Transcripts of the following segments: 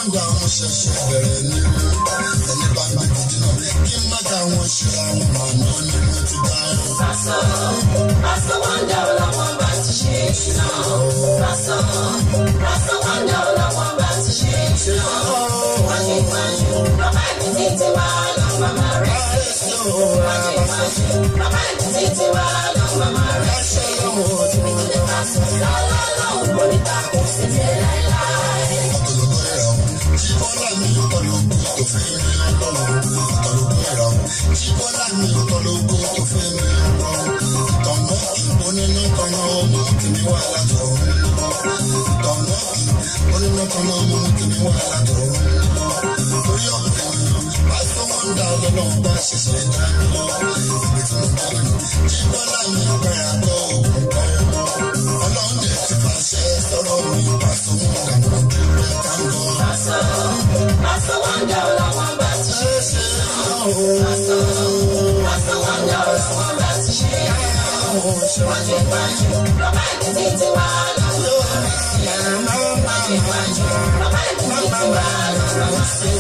wọ́ndà wọn ṣẹ̀ṣẹ̀ bẹ̀rẹ̀ ní ẹni bá gbé jìnnà kí má ká wọn ṣe àwọn màmá ni mo ti bá yọ. Pásítọ̀ wọ́ndà làwọn bá ti ṣe ìṣúná. Pásítọ̀ wọ́ndà làwọn bá ti ṣe ìṣúná. Wájú bàbá mi ti ti wá lọ màmá rẹ̀ ṣe. Wájú bàbá mi ti ti wá lọ màmá rẹ̀ ṣe. Ìdílé pásítọ̀ lọ́lọ́lọ́ ògbóníta kò sí tẹ̀ láéláé. Ọ̀tọ̀lọ́gbọ̀ ẹ̀rọ Jíbọ́lá mi ọ̀tọ̀lọ́gbọ̀ tó fẹ́ mi ọlọ́run. Ọ̀tọ̀lọ́gbọ̀ ẹ̀rọ Jíbọ́lá mi ọ̀tọ̀lọ́gbọ̀ tó fẹ́ mi ọlọ́run. Tọ̀nà ìbónínú tọ̀nà ọmọ kìíní wà látọ̀ ọ̀run. Tọ̀nà ìbónínú tọ̀nà ọmọ kìíní wà látọ̀ ọ̀run. Torí ọ̀pọ̀ ènìyàn pásítọ̀ wọ́ndà ọlọ́run bá ṣẹ̀ṣẹ̀ dá mi lọ. Ibi tí mo bá lọ Jíbọ́lá mi pẹ́ àgọ́ ògùn kan. Ọlọ́run dẹ̀ ti fàṣẹ sọ̀rọ̀ mi pásítọ̀ wọ́ndà mo dúró ká ń bọ̀. Pásítọ̀ wọ́ndà làwọn bá ti ṣe ìṣúná. Pásítọ̀ wọ́ndà làwọn bá ti ṣe ìṣúná. Wájú bàbá mi ti ti wá lọ màmá rẹ̀ ṣe. Wájú bàbá mi ti ti wá lọ màmá rẹ̀ ṣe.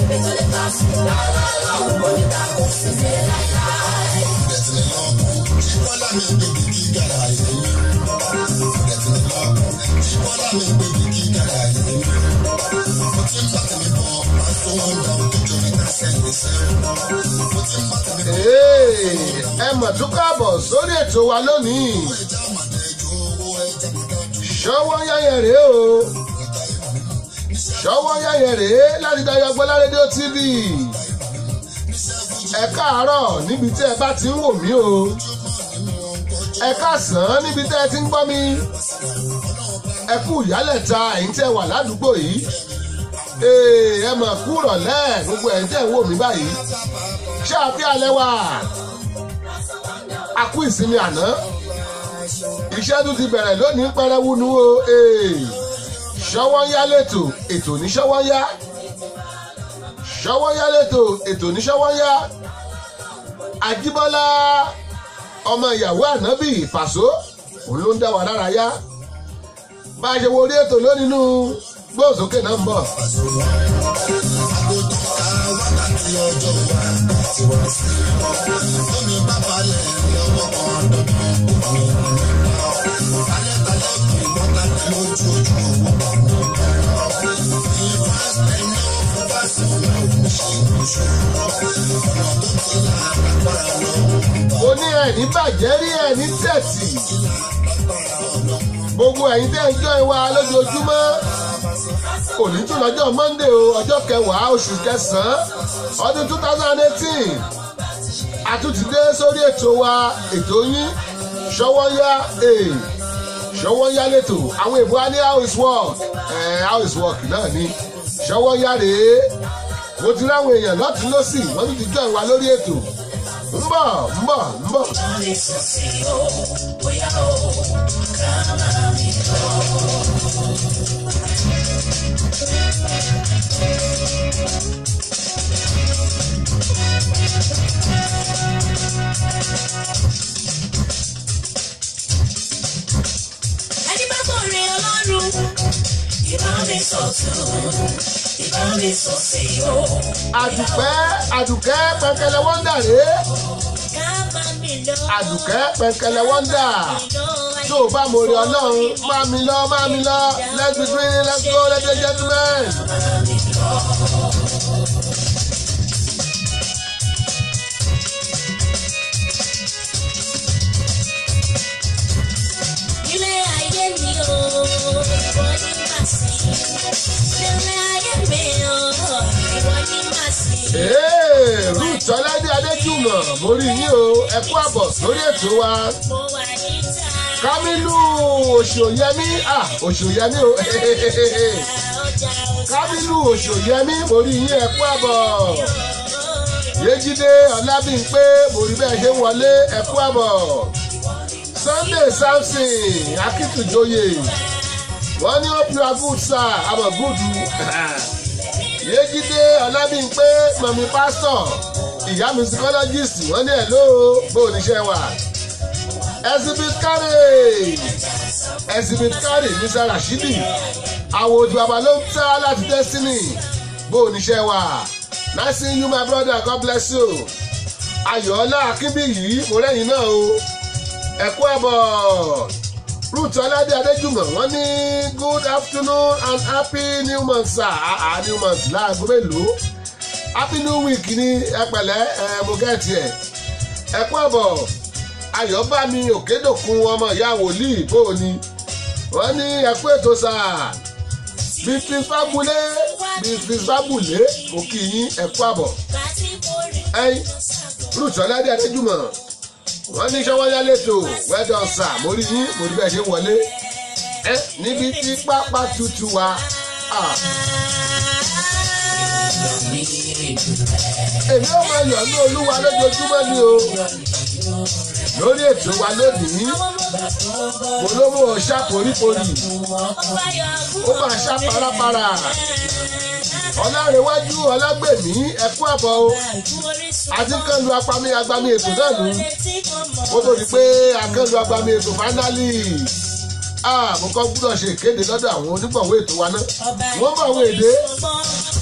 Nítorí pásítọ̀ lọ́lọ́lọ́ ògbóníta kò sí tẹ̀ láéláé. Dẹ̀tìní lọ́kùn Jíbọ́lá mi gbèbí kí gàrà ayé mi. Dẹ̀tìní lọ́kùn Jíbọ́lá mi gbèbí kí gàrà ayé mi. Mo ti ń bá tèmi bọ̀ pásítọ̀ wọ́ndà òjòjò ní ká sẹ́yìn sẹ́yìn. Mo ti ń bá tèmi bọ̀. ẹ mọ̀ tún káàbọ̀ sórí ètò wa lónìí. Ṣọwọ́ yáyẹ rèé o. Ṣọwọ́ yáyẹ rèé láti Dayọ̀ Agbọ́lá rédíò TV. Ẹ káàárọ̀ níbi tí ẹ bá ti ń wò mí o. Ẹ káàsán níbi tí ẹ ti ń gbọ́ mi. Ẹ kú ìyálẹ̀ta ẹ̀yin tí ẹ wà ládùúgbò yìí. Ẹ mọ̀ kú rọ̀lẹ́ gbogbo ẹ̀yin tí ẹ ń wò mí báyìí. Ṣé àfihàn lẹ́wà? A kú ìsinmi àná. Iṣẹ́ tún ti bẹ̀rẹ̀ lónìí pẹrẹwunu o. Ṣọwọ́nyá lẹ́tò ètò ní Ṣọwọ́nyá. Ṣọwọ́nyá lẹ́tò ètò ní Ṣọwọ́nyá. Ajíbọ́lá ọmọ ìyàwó ànábì Pàṣọ òun ló ń dá wa lára yá. Bá a ṣe wo orí ètò lónìí nínú gbóòsókè náà ń bọ̀. Lọ́jọ́ wa tí wọ́n sì lómi bá balẹ̀ lọ́wọ́ kan lọ́dún òkú alẹ́ talẹ́ ìgbọ́n talẹ́ lójú ojú òkú ìfà ẹni ọ̀fọ̀ bá sì ń lọ ìṣòro ọ̀nà tó ti là lágbára lọ. Ó ní ẹ̀ní bàjẹ́ rí ẹ̀ní tẹ̀tì. Gbogbo ẹ̀yin tẹ́ ń jọ́ ìwà lójoojúmọ́. Òní tún lọ́jọ́ Monday o, ọjọ́ 10 oṣù kẹsàn-án ọdún 2018. A tún ti dé sórí ètò wa, ètò yín Ṣọwọ́nyá. Ṣọwọ́nyá lẹ́tò àwọn èbó á ní how is work. How is work náà ni Ṣọwọ́nyá rèé. Mo ti ráwọn èèyàn lọ́tún lọ́sì wọ́n tún ti jọ́ ìwà lórí ètò. ń bọ̀. Ẹni bá kò rí Ọlọ́run, ìbá mi sọ̀tún, ìbá mi sọ̀sì o. Àdùkẹ́ Pẹ̀kẹ̀lẹ̀ wọ́ndà rèé. Àdùkẹ́ Pẹ̀kẹ̀lẹ̀ wọ́ndà. Tó o bá mọ̀ rí Ọlọ́run, máa mi lọ. Let's be green, let's go, ladies and gentlemen. Ilé ayé mi o, ìwọ ni màá sìn. Ilé ayé mi o, ìwọ ni màá sìn. Ruth Ọládé Adéjùmọ̀, mo rí yín o, ẹ kú àbọ̀ sórí ètò wa. Mo wà níta. Kámílù Òṣòyẹmí, Òṣòyẹmí o. Kámílù Òṣòyẹmí, mo rí yín ẹ kú àbọ̀. Yéjídé Ọlábímpé, mo rí bẹ́ẹ̀ ṣe ń wọlé ẹ kú àbọ̀. Sunday Samson Akíntùjọyè, wọ́n ní hope you are good sir, àmọ̀ gúdù. Yéjídé Ọlábímpé, mọ̀mí pásítọ̀, ìyá musicologist, wọ́n ní hello bó oníṣẹ́ wà. Exhibit carry exhibit carry Mr. Rashidi àwòjù bàbá ló ń tẹ́ láti Destiny bó oníṣẹ́ wa nice seeing you my brother God bless you Ayọ̀ọ́lá Akínbíyì mo rẹ́yìn náà o ẹ̀kú àbọ̀ Ruth Ọládé Adéjùmọ̀ wọ́n ní good afternoon and happy new month sir new month láago mélòó happy new week ní ẹpẹ̀lẹ́ mo gẹ́ẹ̀tì ẹ̀ ẹ̀kú àbọ̀ Ayọ̀bámi Òkèdòkun ọmọ ìyá wòlíì bó ni wọ́n ní ẹ̀kú ètò sáà Beatrice Fábùlé mo kí yín ẹ̀kú àbọ̀ ẹ̀yìn Ruth Ọládé Adéjùmọ̀ wọ́n ní sọ́wọ́yá lẹ́tọ̀ wẹ́dọ̀ sà mo rí yín mo rí bẹ́ẹ̀ ṣe wọlé níbi tí pápá tutù wa. èmi ò máa yọ̀ ní Olúwa lójoojúmọ́ ni o lórí ètò wa lónìí mo ló mú ọ ṣá poríporí ó máa ṣá parapara Ọlárẹ̀wájú Ọlágbèmí ẹ̀kú àbọ̀ o àti kánlu apami agbami ètò náà nù ó tó di pé akánlu agbami ètò fánálì mo kọ́ gbúdọ̀ ṣe ìkéde lọ́dọ̀ àwọn onígbọ̀wọ́ ètò wa náà wọ́n bá àwọn èdè.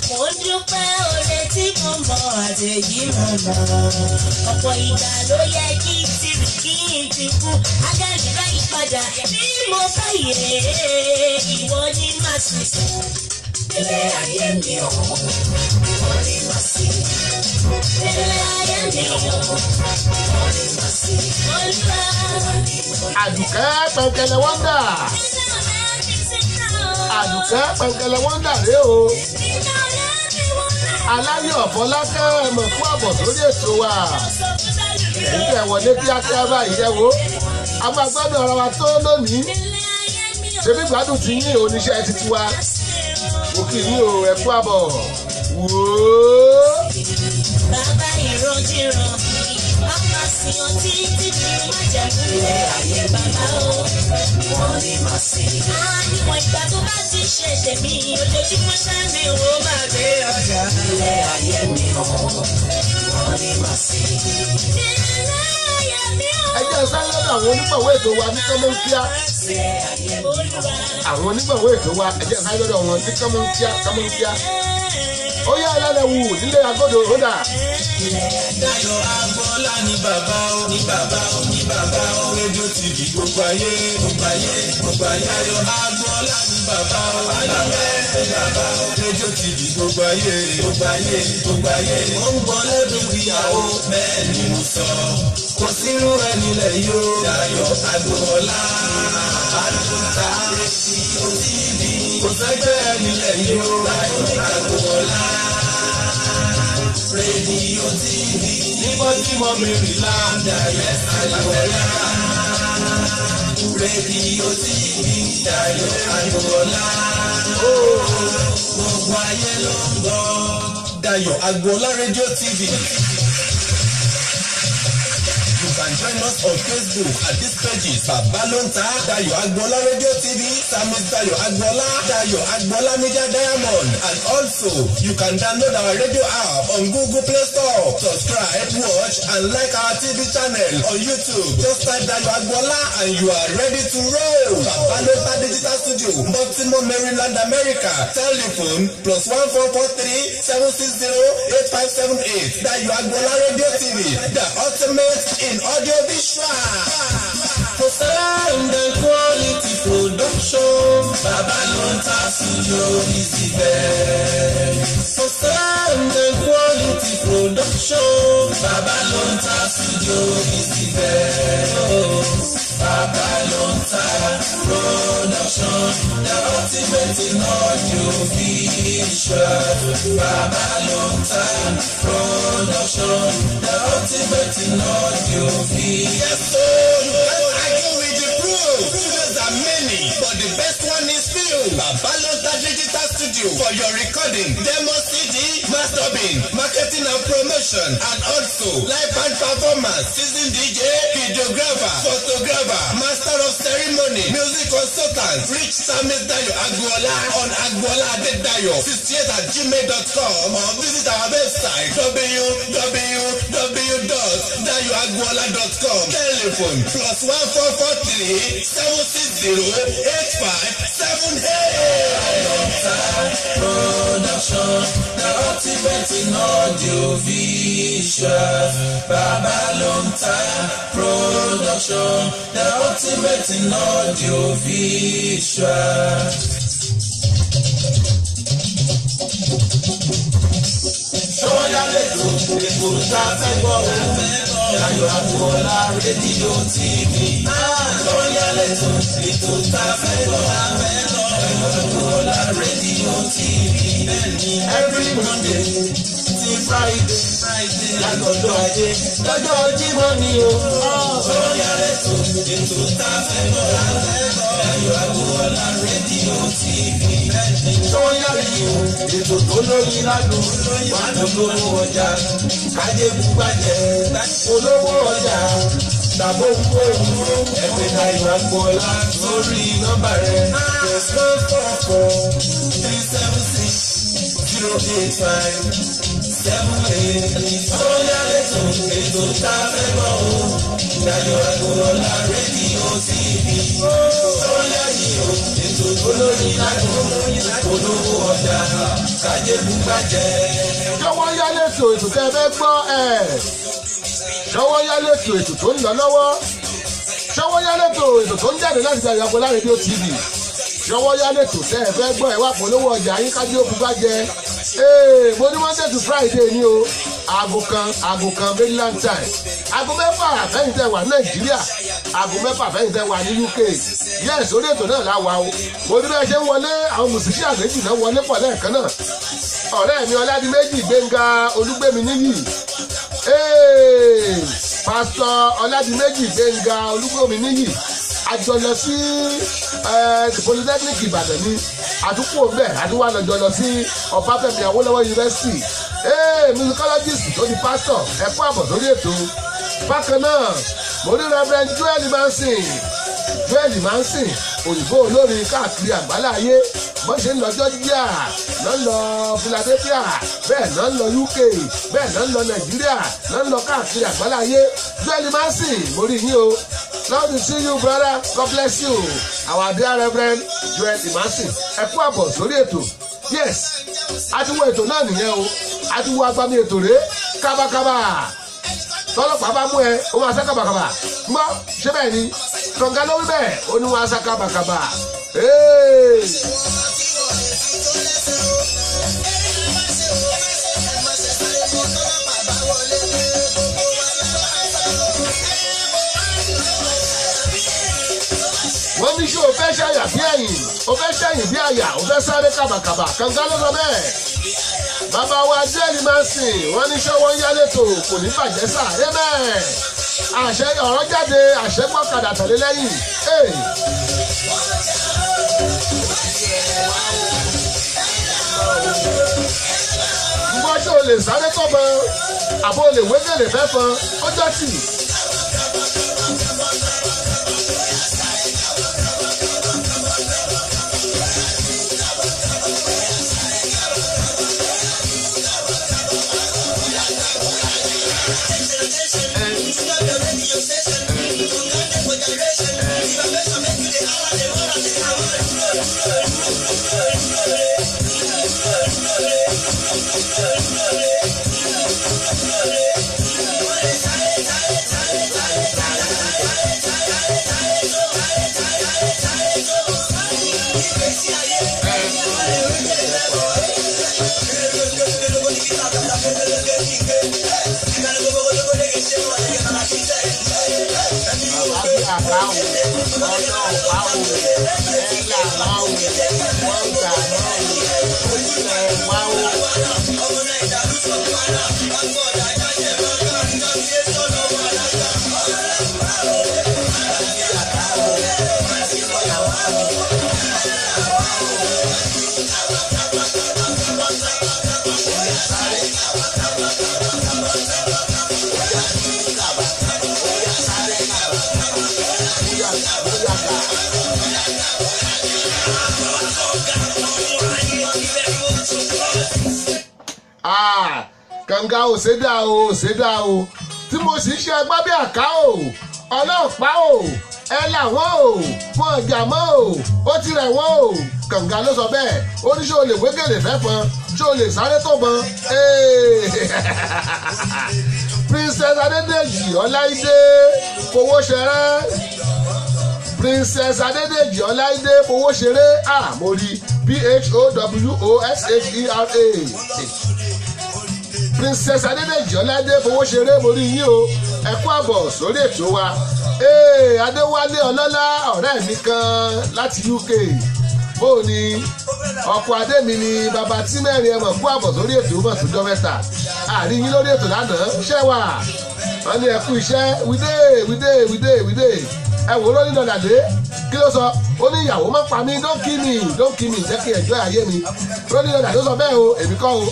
mo dúpẹ́ oore tí mo mọ̀ àtẹ̀yí mo mọ̀ ọ̀pọ̀ ìgbà ló yẹ kí n ti rí kí n ti kú adájúdá ìpadà bí mo bá yẹ ìwọ ní má sì sọ. Ilé ayé mi ò wọ́n ní má sí. Ilé ayé mi ò wọ́n ní má sí. Àdùkẹ́ Pẹ̀kẹ̀lẹ̀ wọ́ndà. Àdùkẹ́ Pẹ̀kẹ̀lẹ̀ wọ́ndà rèé o. Aláyọ̀ Fọlákẹ́ ẹ̀mọ̀ fún àbọ̀ sórí ètò wa. Èyí tẹ̀ wọlé kíákíá báyìí ẹ wo. A máa gbádùn ara wa tó lónìí. Ṣebí gbádùn ti yín oníṣẹ́ títí wa. Mo kì í o ẹ kú àbọ̀. Wòó. Bàbá ìrọ̀jìrọ̀, ọmọ sí ọtí títí má jẹ́ kúlẹ̀ ayé bàbá o. Wọ́n ní má sí. Àníwọ̀n ìgbà tó bá ti ṣe tèmi, ojoojúmọ́ ṣáàmì owó máa gbé ọjà. Ilé ayé mi ò wọ́n ní má sí. Ilé ayé mi ò. Ẹ jẹ́ sáré lọ́dọ̀ àwọn onígbọ̀wọ́ ètò wa ní kọ́mọ́nkíá. Àwọn onígbọ̀wọ́ ètò wa ẹ jẹ́ sáré lọ́dọ̀ wọn ní kọ́mọ́nkíá. Ó yá ẹlẹ́lẹ́wù nílé agodo ròdà. Dayọ̀ Agbọ́lá ní bàbá ó ní bàbá ó ní bàbá ó rédíò TV gbogbo ayé gbogbo ayé gbogbo ayé. Dayọ̀ Agbọ́lá ní bàbá ó ní bàbá ó rédíò TV gbogbo ayé gbogbo ayé gbogbo ayé. Ó ń gbọ́ lẹ́dùn ìyàwó bẹ́ẹ̀ ni mo sọ. Kò sírú ẹni lẹ̀ yóò. Dayọ̀ Agbọ́lá àdúrà rédíò TV. Kò sẹ́gbẹ́ ẹni lẹ̀ yóò. Dayọ̀ Agbọ́lá rédíò TV. Níbo tí mo mìíràn láǹdà yẹn Agbọ́lá. Rédíò TV Dayọ̀ Agbọ́lá. Gbogbo ayé ló ń gbọ́. Dayọ̀ Agbọ́lá rédíò TV. You can join us on Facebook at this pages Baba Lonta, Dayọ̀ Agbọ́lá Radio TV, Samis Dayọ̀ Agbọ́lá, Dayọ̀ Agbọ́lá Media Diamond, and also you can download our radio app on Google Play Store. Subscribe, watch, and like our TV channel on YouTube. Just type Dayọ̀ Agbọ́lá and you are ready to roll. Baba Lonta Digital Studio, Baltimore, Maryland, America. Telephone +1443 760 8578. Dayọ̀ Agbọ́lá Radio TV, the ultimate in audio visual. For sound and quality production, Baba Lonta Studio is the best. For sound and quality production, Baba Lonta Studio is the best. Baba Lonta Production, the ultimate in audio visual. Baba Lonta Production, the ultimate in audio visual. Yes, so you can't argue with the proof. Studios are many, but the best one is still Baba Lonta Digital Studio for your recording, demo CD, mastering, marketing and promotion, and also live band performance, seasoned DJ, videographer, photographer, master of ceremony, company, music consultant, reach Samis Dayo Agboola on Agboola Adedayo 68@gmail.com or visit our website www.dayoagboola.com. Telephone +1443 760 8578. Production, the ultimate in audio visual. Babalonta Production, the ultimate in audio visual. Ṣọ́yálẹ́tò ètò tá a fẹ́ gbọ́ Dayo Agboola rédíò TV. Ṣọ́yálẹ́tò ètò tá a fẹ́ gbọ́ Dayo Agboola rédíò TV. Every Monday ti Friday látọjọ́ Ajé lọ́jọ́ Jímọ̀ ni o. Ṣọ́yálẹ́tò ètò tá a fẹ́ gbọ́ Dayo Agboola rédíò TV. Ṣọ́yálẹ́tò ètò tó lóyin ládùn wà lólówó ọjà kájé bùbàjẹ́ olówó ọjà tàbó kúrò ẹgbẹ́ Dayo Agboola lórí nọ́mbà rẹ̀ +14437608578. Ṣọ́yálẹ́tò ètò tá a fẹ́ gbọ́ o Dayo Agboola rédíò TV. Ṣọ́yálẹ́tò ètò tó lóyin ládùn olówó ọjà kájé bùbàjẹ́. Ṣọwọ́ yálẹ̀tò ètò tẹ́ ẹ fẹ́ gbọ́ Ṣọwọ́ yálẹ̀tò ètò tó ń lọ lọ́wọ́ Ṣọwọ́ yálẹ̀tò ètò tó ń jáde láti Dayo Agboola rédíò TV. Ṣọwọ́ yálẹ̀tò tẹ́ ẹ fẹ́ gbọ́ ẹ wá polówó ọjà yín kájí òkú bá jẹ. Mo ní Monday to Friday ni o aago kan Mainland time, aago 6 fẹ́yìn tẹ́ wà Nàìjíríà, aago 6 fẹ́yìn tẹ́ wà ní UK. Yes, orí ètò náà la wà o. Mo ní bẹ́ẹ̀ ṣe ń wọlé àwọn mùsùlùmí àgbèjì náà wọlé pọ̀ lẹ́ẹ̀kan náà. Ọ̀rẹ́ mi Ọládìméjì Gbénga Olúgbémi níyì, Pásítọ̀ Ọládìméjì Gbénga Olúgbémi níyì, àjọ lọ sí Polytechnic Ìbàdàn ni àdúgbò bẹ́ẹ̀ àdúgbò àlọ́jọ lọ sí Ọbáfẹ́mi Awólọ́wọ̀ University. Musicologist tó di pásítọ̀ ẹ̀kọ́ àbọ̀ lórí ètò. Bákan náà mo ní Reverend Joel Manson òyìnbó olórin káàkiri àgbáláyé bó ṣe ń lọ Georgia lọ ń lọ Philadelphia bẹ́ẹ̀ lọ ń lọ UK bẹ́ẹ̀ lọ ń lọ Nàìjíríà lọ ń lọ káàkiri àgbáláyé. Joel Manson mo rí yín o. Love to see you brother, God bless you. Our dear Reverend Joel Manson ẹ kú àbọ̀ sórí ètò. Yes, a ti wo ètò náà nìyẹn o, a ti wo agbami ètò rẹ̀ kábàkábà. Tọ́lọ́pàá bá mú ẹ ó máa sá kábàkábà gbọ́ ṣé bẹ́ẹ̀ ni kọ̀ǹgá ló wí bẹ́ẹ̀ ó ní wọ́n á sá kábàkábà. Wọ́n ní ṣé o fẹ́ ṣàyà bí ẹ̀yìn, o fẹ́ ṣẹ̀yìn bí àyà, o fẹ́ sáré kàbàkàbà, kànga ló sọ bẹ́ẹ̀. Bàbá wa Joel Manson wọ́n ní ṣé wọ́n yálẹ̀tò kò ní bàjẹ́ sà, amen. Àṣẹ ọ̀rọ̀ jáde, àṣẹ gbọ́kadà tẹ̀lé lẹ́yìn. Gbọ́ ṣé o lè sáré tọ́bọ̀, àbò lè wégèlè fẹ́ fọn, ó jọ́ tì. kànga ò ṣe dá o ṣe dá o tí mo sì ṣe ẹgbá bí àká o ọlọ́pàá o ẹ làwọn o wọn ọjà mọ́ o ó ti rẹ̀ wọ́n o kànga ló sọ bẹ́ẹ̀ ó ní ṣé o lè wégèlè fẹ́fọn ṣé o lè sáré tó bọn. Princess Adédèjì Ọláìdé Fowóṣeré Princess Adédèjì Ọláìdé Fowóṣeré mo rí PHOWOSHERA Princess Adédèjì Ọláìdé Fowóṣeré mo rí yín o ẹ kú àbọ̀ sórí ètò wa. Adéwálé Ọlọ́lá ọ̀rẹ́ mi kan láti UK bó ni ọkọ̀ adé mi ni bàbá tí mẹ́rin ẹ̀mọ̀ kú àbọ̀ sórí ètò mọ̀ tó jọ mẹ́ta àárín yín lórí ètò lánàá ṣẹ́ wà wọ́n ní ẹ̀kú iṣẹ́ wídé ẹ wò lórí dọ̀dàdé kí ló sọ ó ní ìyàwó má pa mí don't kill me jẹ́ kí ẹ̀jọ́ ayé mi lórí dọ̀dàdé ó sọ bẹ́ẹ̀ o èmi kọ́ o.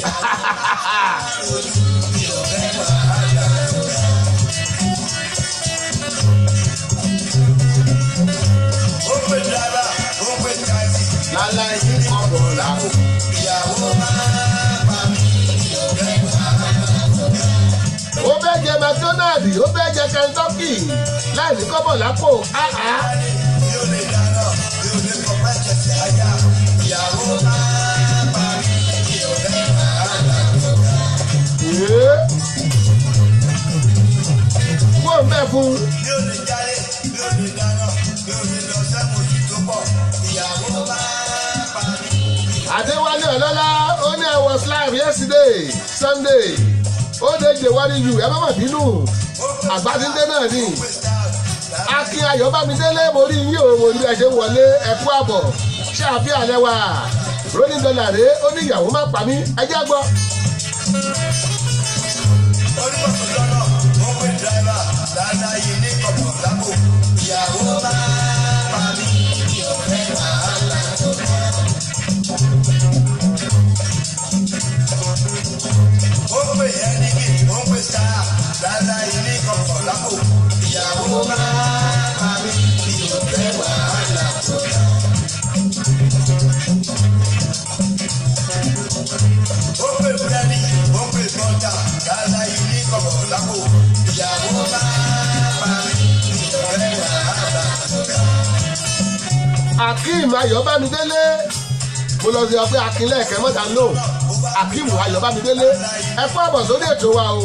Láláì ní ọ̀bọ̀ lápò ìyàwó máa pa mí ó fẹ́ jẹ McDonald ó fẹ́ jẹ Kentucky láì ní kọ́bọ̀ lápò mi ò lè dáná mi ò lè kọ́ pẹ́ẹ́jẹ sí àyà ìyàwó máa pa mí mi ò lè kó o mẹ́ fún. mi ò lè jáde mi ò lè dáná mi ò lè lọ sẹ́mu ojú tó pọ̀ ìyàwó máa pa mí. Adéwálé Ọlọ́lá ó ní I was live yesterday Sunday ó dé jèwárí yù ẹ má mà bínú àgbàdíndé náà ni Akin Ayọ̀bámidélé mo rí yín o mo rí ẹ ṣe wọlé ẹkú àbọ̀ ṣé àfihàn lẹ́wà Rolling Dollar rèé ó ní ìyàwó má pa mí ẹ jẹ́ gbọ́. onímọ̀tò lọ́nà wọ́n pè dráìvà dáadáa yìí ní kọ̀ọ̀kan lápò ìyàwó máa pa mí mi ò fẹ́ wàhálà tó kọ́. ó pè ẹ́nìkì ó pè sáà dáadáa yìí ní kọ̀ọ̀kan lápò ìyàwó máa pa mí mi ò fẹ́ wàhálà tó kọ́. ó pè búrẹ́dì ó pè bọ́jà dáadáa yìí ní kọ̀ọ̀kan lápò ìyàwó máa pa mí mi ò fẹ́ wàhálà tó kọ́. Akeem Ayọ̀bámidélé mo lọ sí ọpẹ́ Akin lẹ́ẹ̀kẹ́ mọ́ta lò Akeem Ayọ̀bámidélé ẹ kú àbọ̀ sórí ètò wa o.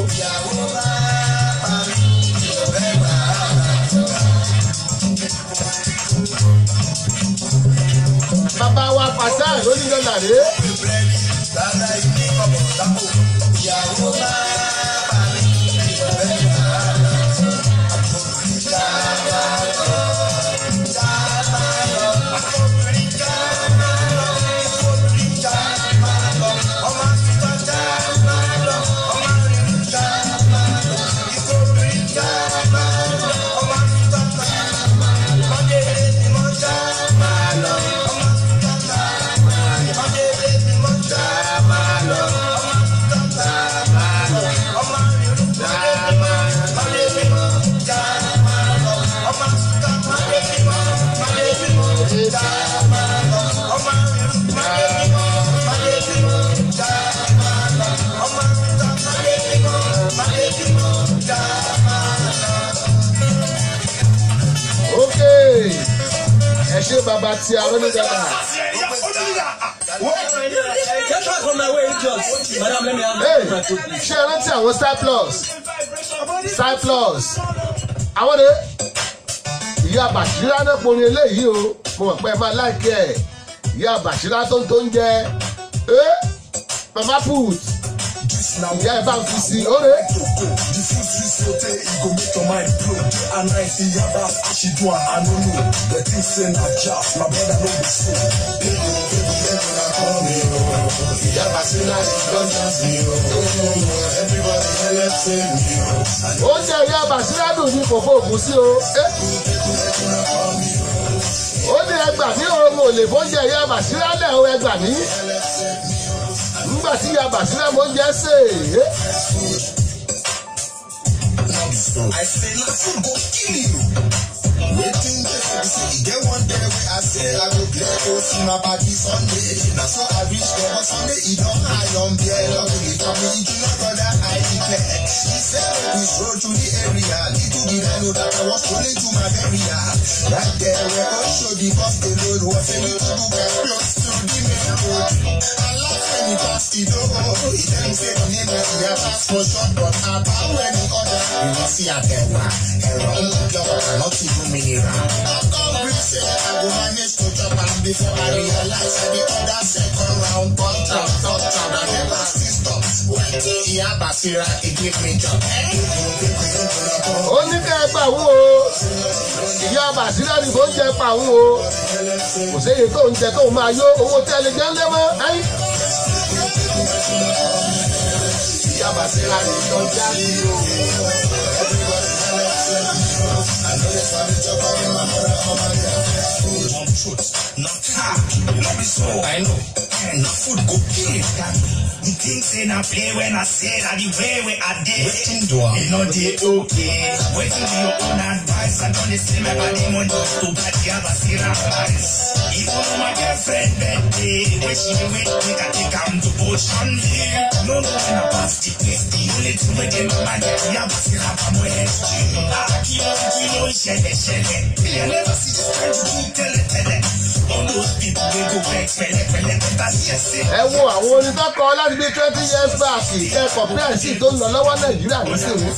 Bàbá wa pàṣẹ Rolling Dollar rèé. Ẹ ṣe bàbá tí a Rolling Dollar. Ṣé ẹ rántí àwọn Star Plus àwọn de ìyá Bàṣírá náà porin eléyìí o mo mọ̀ pé ẹ máa láìkí ẹ̀ ìyá Bàṣírá tó ń jẹ Mama Put ìyá ẹ̀ bá ń fi sí i ó rè é. Go make your mind blow. And I see your boss, she do I don't know. The thing say na job, my brother no be so. Oúnjẹ ìyá Bàṣírá dùn ní fòfò òkú sí o. Ó ní ẹgbà ní òun ò lè fóúnjẹ ìyá Bàṣírá lẹ̀ o ẹgbà ní. Nígbà tí ìyá Bàṣírá mo ń jẹ́ sè é. I say, let's go kill you. Waiting there, get one day where I say I go get to see my body Sunday. Now so I reach there on Sunday, it don't high on beer. Love me, come me, you know that I We strolled through the area, little did I know that I was strolling to my area. Right there where I showed the bus the road was a little book and close to the main road. I laughed when he passed the door. He then said the name of the pass for short, but about when he ordered. You will see at the one, not even mineral. I go manage to drop and before I realize that the other second round bumped out, I never stop. When he had Basira, he gave me job. Ó ní ká ẹ pa òun o. Ìyá Basira ni kò ń jẹ pa òun o. Kò séye tó ń jẹ tó máa yó owó tẹ́lẹ̀ jẹ́ ń lé mọ́. Ìyá Basira ni tó ń jáde o. I know. Now food go kill. The things say I play when I say that the way where I did. Waiting do I? You know they okay. Waiting for your own advice. I don't listen my body money to buy the other advice. Even on my girlfriend birthday, when she wait, we can take her to Ocean View. No, when I pass the place, the only thing we get my man, the other syrup I'm with. Kilo, shell. You never see this kind of thing, tell it. All those people will go back, that's just it. Ẹ wo àwọn orin tó kọ láti bí 20 years back ẹ kọ̀pẹ́ẹ̀sì tó ń lọ lọ́wọ́ Nàìjíríà nísìnyí.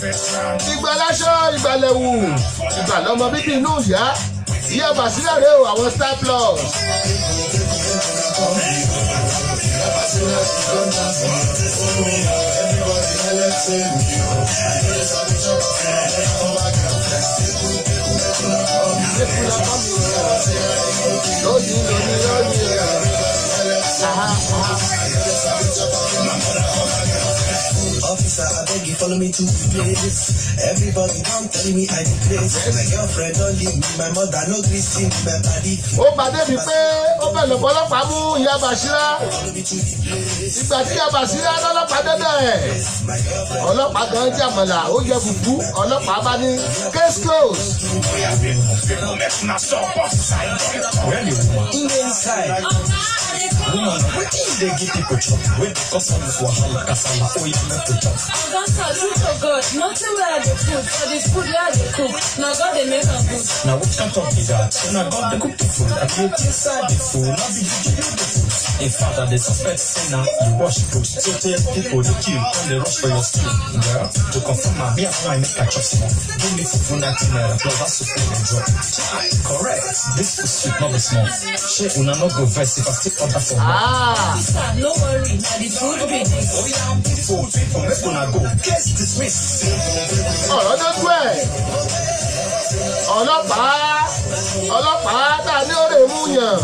Ìgbà láṣọ ìgbàlẹ̀wù ìgbàlọ́mọ bíbí inú ìyá ìyá Basira rèé o àwọn Star Plus. Officer, I beg you, follow me to the place. Everybody don't tell me I the place. My girlfriend don't leave me, my mother no gree see me, my body. Ó bàdé mi pé ó bẹ̀ lọ́pọ̀ ọlọ́pàá mú ìyá Basira. Ìgbà tí ìyá Basira lọ́lọ́pàá dẹ́dẹ̀. Ọlọ́pàá gan jàmọ̀là ó jẹ fùfú. Ọlọ́pàá bá ní case closed. Woman, wetin dey give people chop? Wey because of this wahala kasala, oh you make to chop. Pastor, true to God, nothing where I dey put for the food where I dey cook. Na God dey make am good. Now which kind of be that? Na God dey cook the food. I create inside the food, not be you give the food. In fact, I dey suspect say na you wash food. So tell people dey kill when they rush for your stew. Girl, to confirm my me and my make I chop small. Give me food 19 naira plus that soup and drop. Correct, this food sweet not be small. Shey una no go vex if I still order for more. Sister, no worry, na the food be this. Oh yeah, people make una go. Case dismissed. Ọ̀rọ̀ dójú ẹ̀. Ọlọ́pàá tá a ní ó lè mú yàn.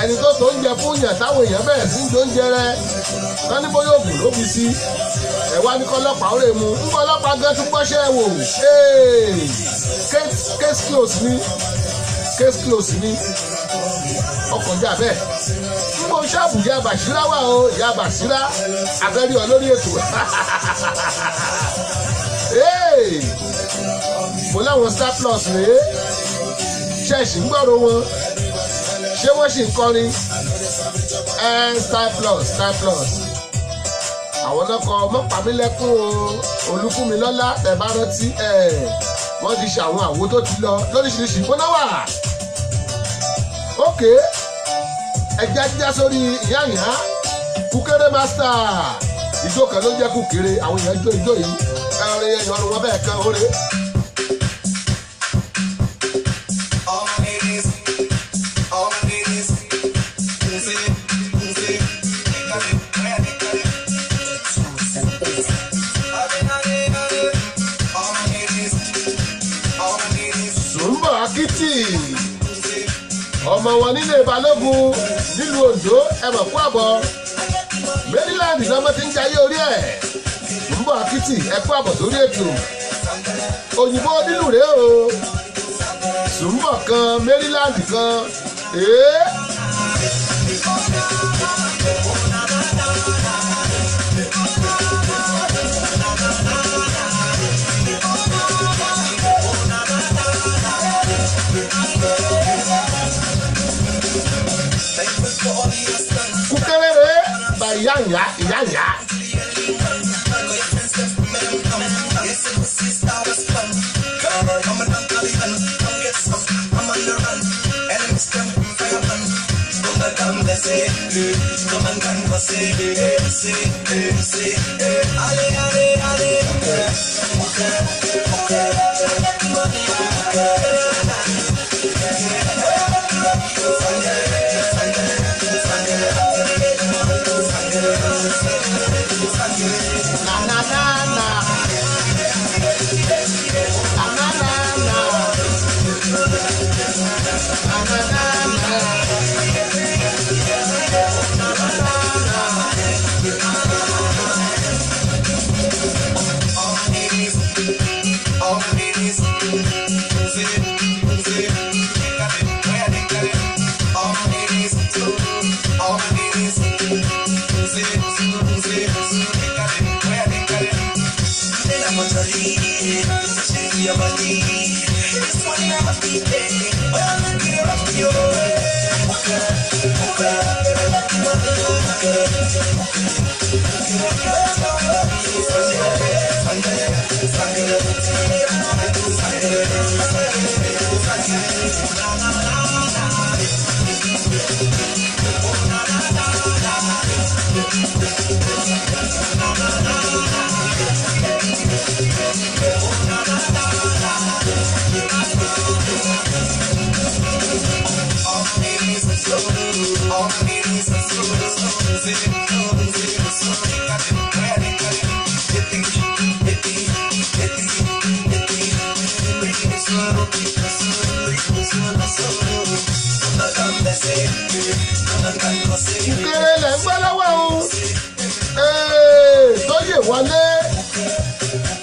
Ẹni tó tó ń jẹ fún yàn táwọn èèyàn bẹ̀rẹ̀ sí ń jó ń jẹrẹ. Wọ́n ní bóyá òògùn ló fi sí. Ẹ̀wá ní kọ́ ọlọ́pàá ó lè mú. Ń bọ́ ọlọ́pàá gan tún gbọ́ṣẹ́ wò. Case close ni. Ọkọ̀já bẹ́ẹ̀. Mo ṣáàbù ìyá Basira wà o, ìyá Basira abẹ́rí ọ lórí ètò. Mo láwọn Star Plus rèé, ṣẹ́ẹ̀ṣì ń gbọ́rọ̀ wọn, ṣé wọ́n ṣì ń kọrin? Star Plus. Àwọn ọlọ́kọ̀ mọ́pàmílẹ́kùn o, Olúfúnmilọ́lá tẹ̀ bá rántí wọ́n ti ṣe àwọn àwo tó ti lọ lóríṣiríṣi gbóná wà. Ókè. Ẹja jíjá sórí ìyá Kúkéré master ìjó kan ló jẹ́ Kúkéré àwọn èèyàn jó ìjó yìí ẹ̀rọ ìyọnu wọn bẹ́ẹ̀ kan óre. Sùnbọ̀ Akítì ọmọ wọn nílé Balógun nílùú Oǹdó ẹmọ kú àbọ̀ Maryland lọmọ tí ń jayé orí ẹ̀ Sùnbọ̀ Akítì ẹ kú àbọ̀ sórí ètò òyìnbó nílùú rèé o Sùnbọ̀ kan Maryland kan Kúkéré rèé bá ìyá. ìkéré lẹ̀ ń gbọ́ lọ́wọ́ òun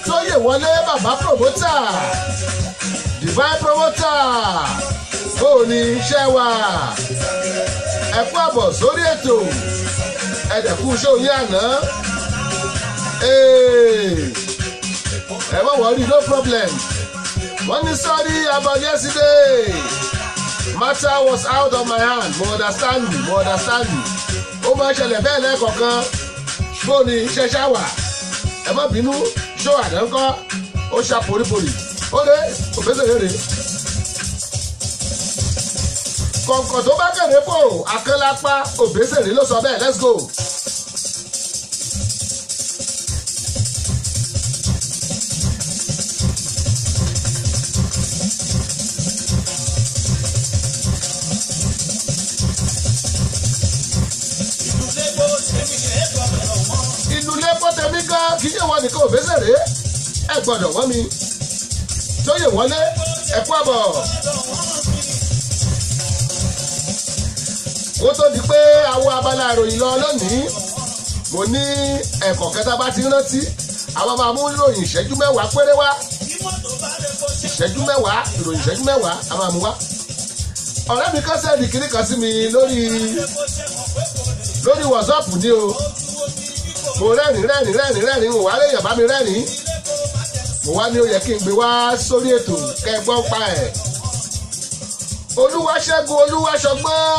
tóyè wọlé bàbá promoter divine promoter bóò ni iṣẹ́ wa ẹ kú àbọ̀ sórí ètò ẹ̀dẹ̀kú iṣẹ́ òní àná ẹ má worry no problem wọ́n ní sorry about yesterday. Matter was out of my hand mo understand ó máa ń ṣẹlẹ̀ bẹ́ẹ̀ lẹ́ẹ̀kọ̀ọ̀kan bó ni iṣẹ́ ṣáwà ẹ má bínú ṣó àdánkọ́ ó ṣá poríporí ó lé òfésèrèrè kọ̀ǹkọ̀ tó bá kẹ̀lé pò akẹ́lápá òfésèrè ló sọ bẹ́ẹ̀ let's go. kì í ṣe wọn nìkan òbésèré ẹ gbọ́dọ̀ wọ́n mi tóyè wọlé ẹ kú àbọ̀. ó tó di pé àwọn abala ìròyìn lọ lónìí mo ní ẹ̀kọ́ kẹta bá ti rántí àwọn máa mú ìròyìn ìṣẹ́jú mẹ́wàá péré wá ìṣẹ́jú mẹ́wàá ìròyìn ìṣẹ́jú mẹ́wàá a máa mú wá. ọ̀rẹ́ mi kan sẹ́ẹ̀dì kiri kan sí mi lórí WhatsApp ní o. mo rẹ́rìn mo wá léèyàn bá mi rẹ́rìn mo wá ní ó yẹ kí n gbé wá sórí ètò kẹgbọ́n pa ẹ̀. Olúwaṣẹ́gun Olúwaṣọgbọ́n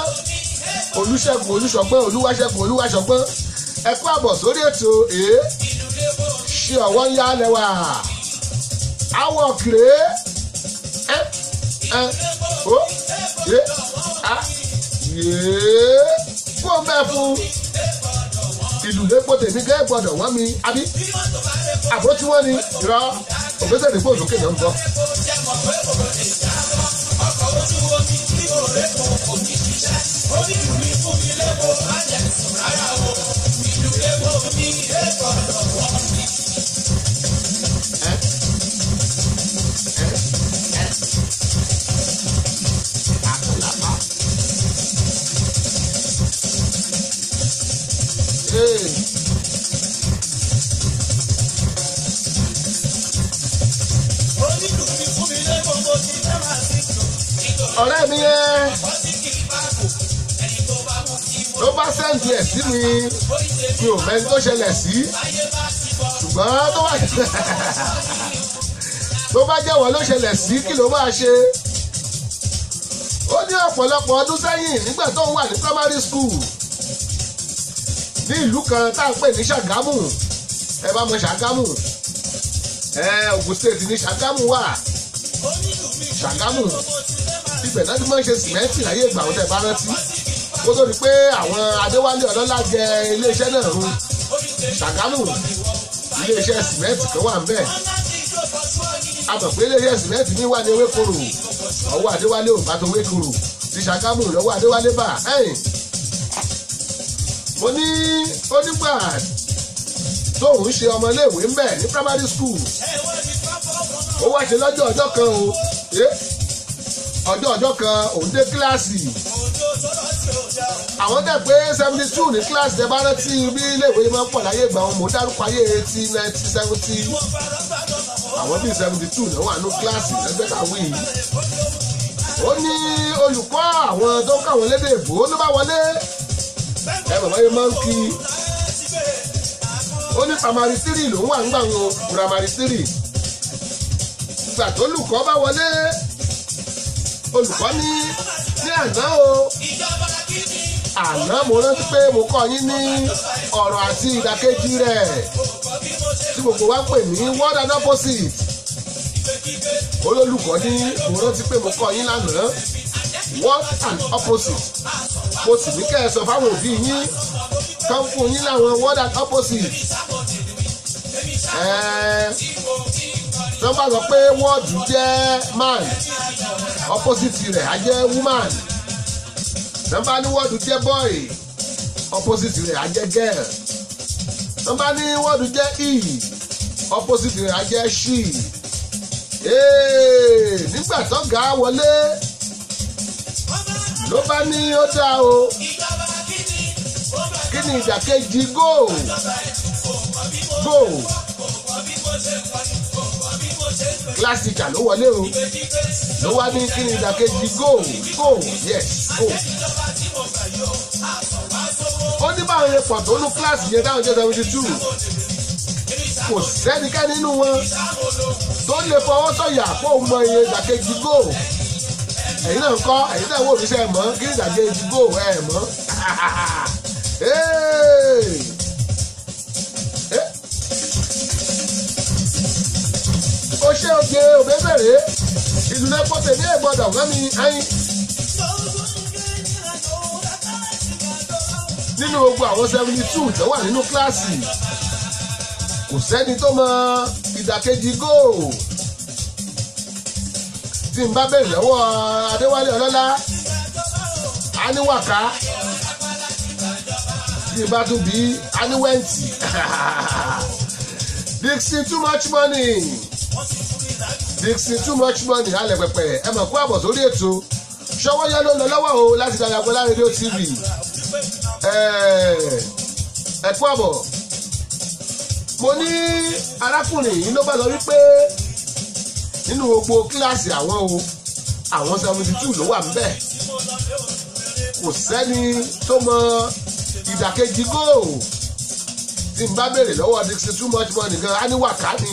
ẹ kú àbọ̀ sórí ètò ṣé ọwọ́ ń yá lẹ́wà àwọ̀ kìrè kó mẹ́ fún ìlú lẹ́pọ̀ tèmi gẹ́ gbọ́dọ̀ wọ́n mi àbí àbó tí wọ́n ní ìrọ̀ òbẹ́sẹ̀ nípò òsókè náà ń bọ̀. ọ̀rẹ́ mi yẹn ló bá sẹ́ǹdì ẹ̀ sí mi ò mẹ́ni tó ṣẹlẹ̀ sí ṣùgbọ́n tó bá jẹ́wọ́ ló ṣẹlẹ̀ sí kí ló máa ṣe. ó ní ọ̀pọ̀lọpọ̀ ọdún sẹ́yìn nígbà tó ń wà ní primary school ní ìlú kan tá à ń pè ní Ṣàgámù ẹ bá mọ Ṣàgámù Ògùn state ní Ṣàgámù wà Ṣàgámù ibẹ̀ náà ti máa ń ṣe sìmẹ́ǹtì láyé ìgbà òun tẹ̀ bá rántí kó tó di pé àwọn Adéwálé Ọlọ́lá jẹ iléeṣẹ́ náà run Ṣàgámù iléeṣẹ́ sìmẹ́ǹtì kan wà ń bẹ̀ a mọ̀ pé iléeṣẹ́ sìmẹ́ǹtì ní wà ní Ewékòró ọwọ́ Adéwálé ò bá tó Ewékòró ti Ṣàgámù lọ́wọ́ Adéwálé bà mo ní onígbà tóun ṣe ọmọléèwé ń bẹ̀ ní primary school ó wá ṣe lọ́jọ́ ọjọ́ kan ọjọ́ kan òun dé kíláàsì àwọn dẹ̀ pé 72 ní kíláàsì ẹ bá rántí bí iléèwé máa ń pọ̀ láyé ìgbà wọn mo dárúkọ ayé ti 1970 àwọn bíi 72 náà wà ní kíláàsì lẹ́gbẹ́ káwé yìí ó ní olùkọ́ àwọn tó ń káwọn lédè èbó ló bá wọlé ẹ bàbá yẹn máa ń kí ó ní primary 3 lòún wà ń gbà wọn primary 3 ìgbà tó olùkọ́ bá wọlé olùkọ́ ní àná o àná mo rántí pé mo kọ́ yín ní ọ̀rọ̀ àti ìdàkejì rẹ̀ tí gbogbo wa ń pè ní word and opposite olólùkọ́ ní mo rántí pé mo kọ́ yín lánàá word and opposite mo sì ní kẹ́ ẹ sọ fáwọn òbí yín kán fún yín láwọn word and opposite tó bá sọ pé wọ́ọ̀dù jẹ́ man opposite rẹ̀ á jẹ́ woman tó bá ní wọ́ọ̀dù jẹ́ boy opposite rẹ̀ á jẹ́ girl tó bá ní wọ́ọ̀dù jẹ́ he opposite rẹ̀ á jẹ́ she nígbà tó ga wọlé ló bá ní ó dá o kí ni ìdàkejì go class teacher ló wọlé o ló wá ní kí ni ìdàkejì go yes go ó ní báwọn yẹn pọ̀ tó ní kíláàsì yẹn dáhùn jẹ́ 72 kò sẹ́nikẹ́ni nínú wọn tó lè fọwọ́ sọ̀yà kó o mọ iye ìdàkejì go ẹ̀yin náà ń kọ́ ẹ̀yin náà wò mí sẹ́ mọ́ kí ni ìdàkejì go ẹ̀ mọ́ ó ṣe oge òbẹ́bẹ̀rẹ̀ ìdùnnú pọ́tẹ̀ ní ẹ̀gbọ́dọ̀ wọ́n mi ayin. nínú gbogbo àwọn 72 tó wà nínú kíláàsì kò sẹ́ni tó mọ ìdàkejì góò tí n bá bẹ̀rẹ̀ lọ́wọ́ Adéwálé Ọlọ́lá aníwàká tí n bá tún bí aníwẹ̀ǹtì Dixie too much money. Dixie too much money alẹ́ pẹ̀pẹ̀ ẹ mọ̀ kó àbọ̀ sórí ètò Ṣọwọ́yá ló ń lọ lọ́wọ́ o láti darapọ̀ Agbọ́lá rédíò TV ẹ kú àbọ̀ mo ní arákùnrin yìí ló bá lọ wípé nínú gbogbo kíláàsì àwọn 72 ló wà níbẹ̀ kò sẹ́ni tó mọ ìdàkejì góò tí n bá béèrè lọ́wọ́ Dixie too much money gan á ní wàká ni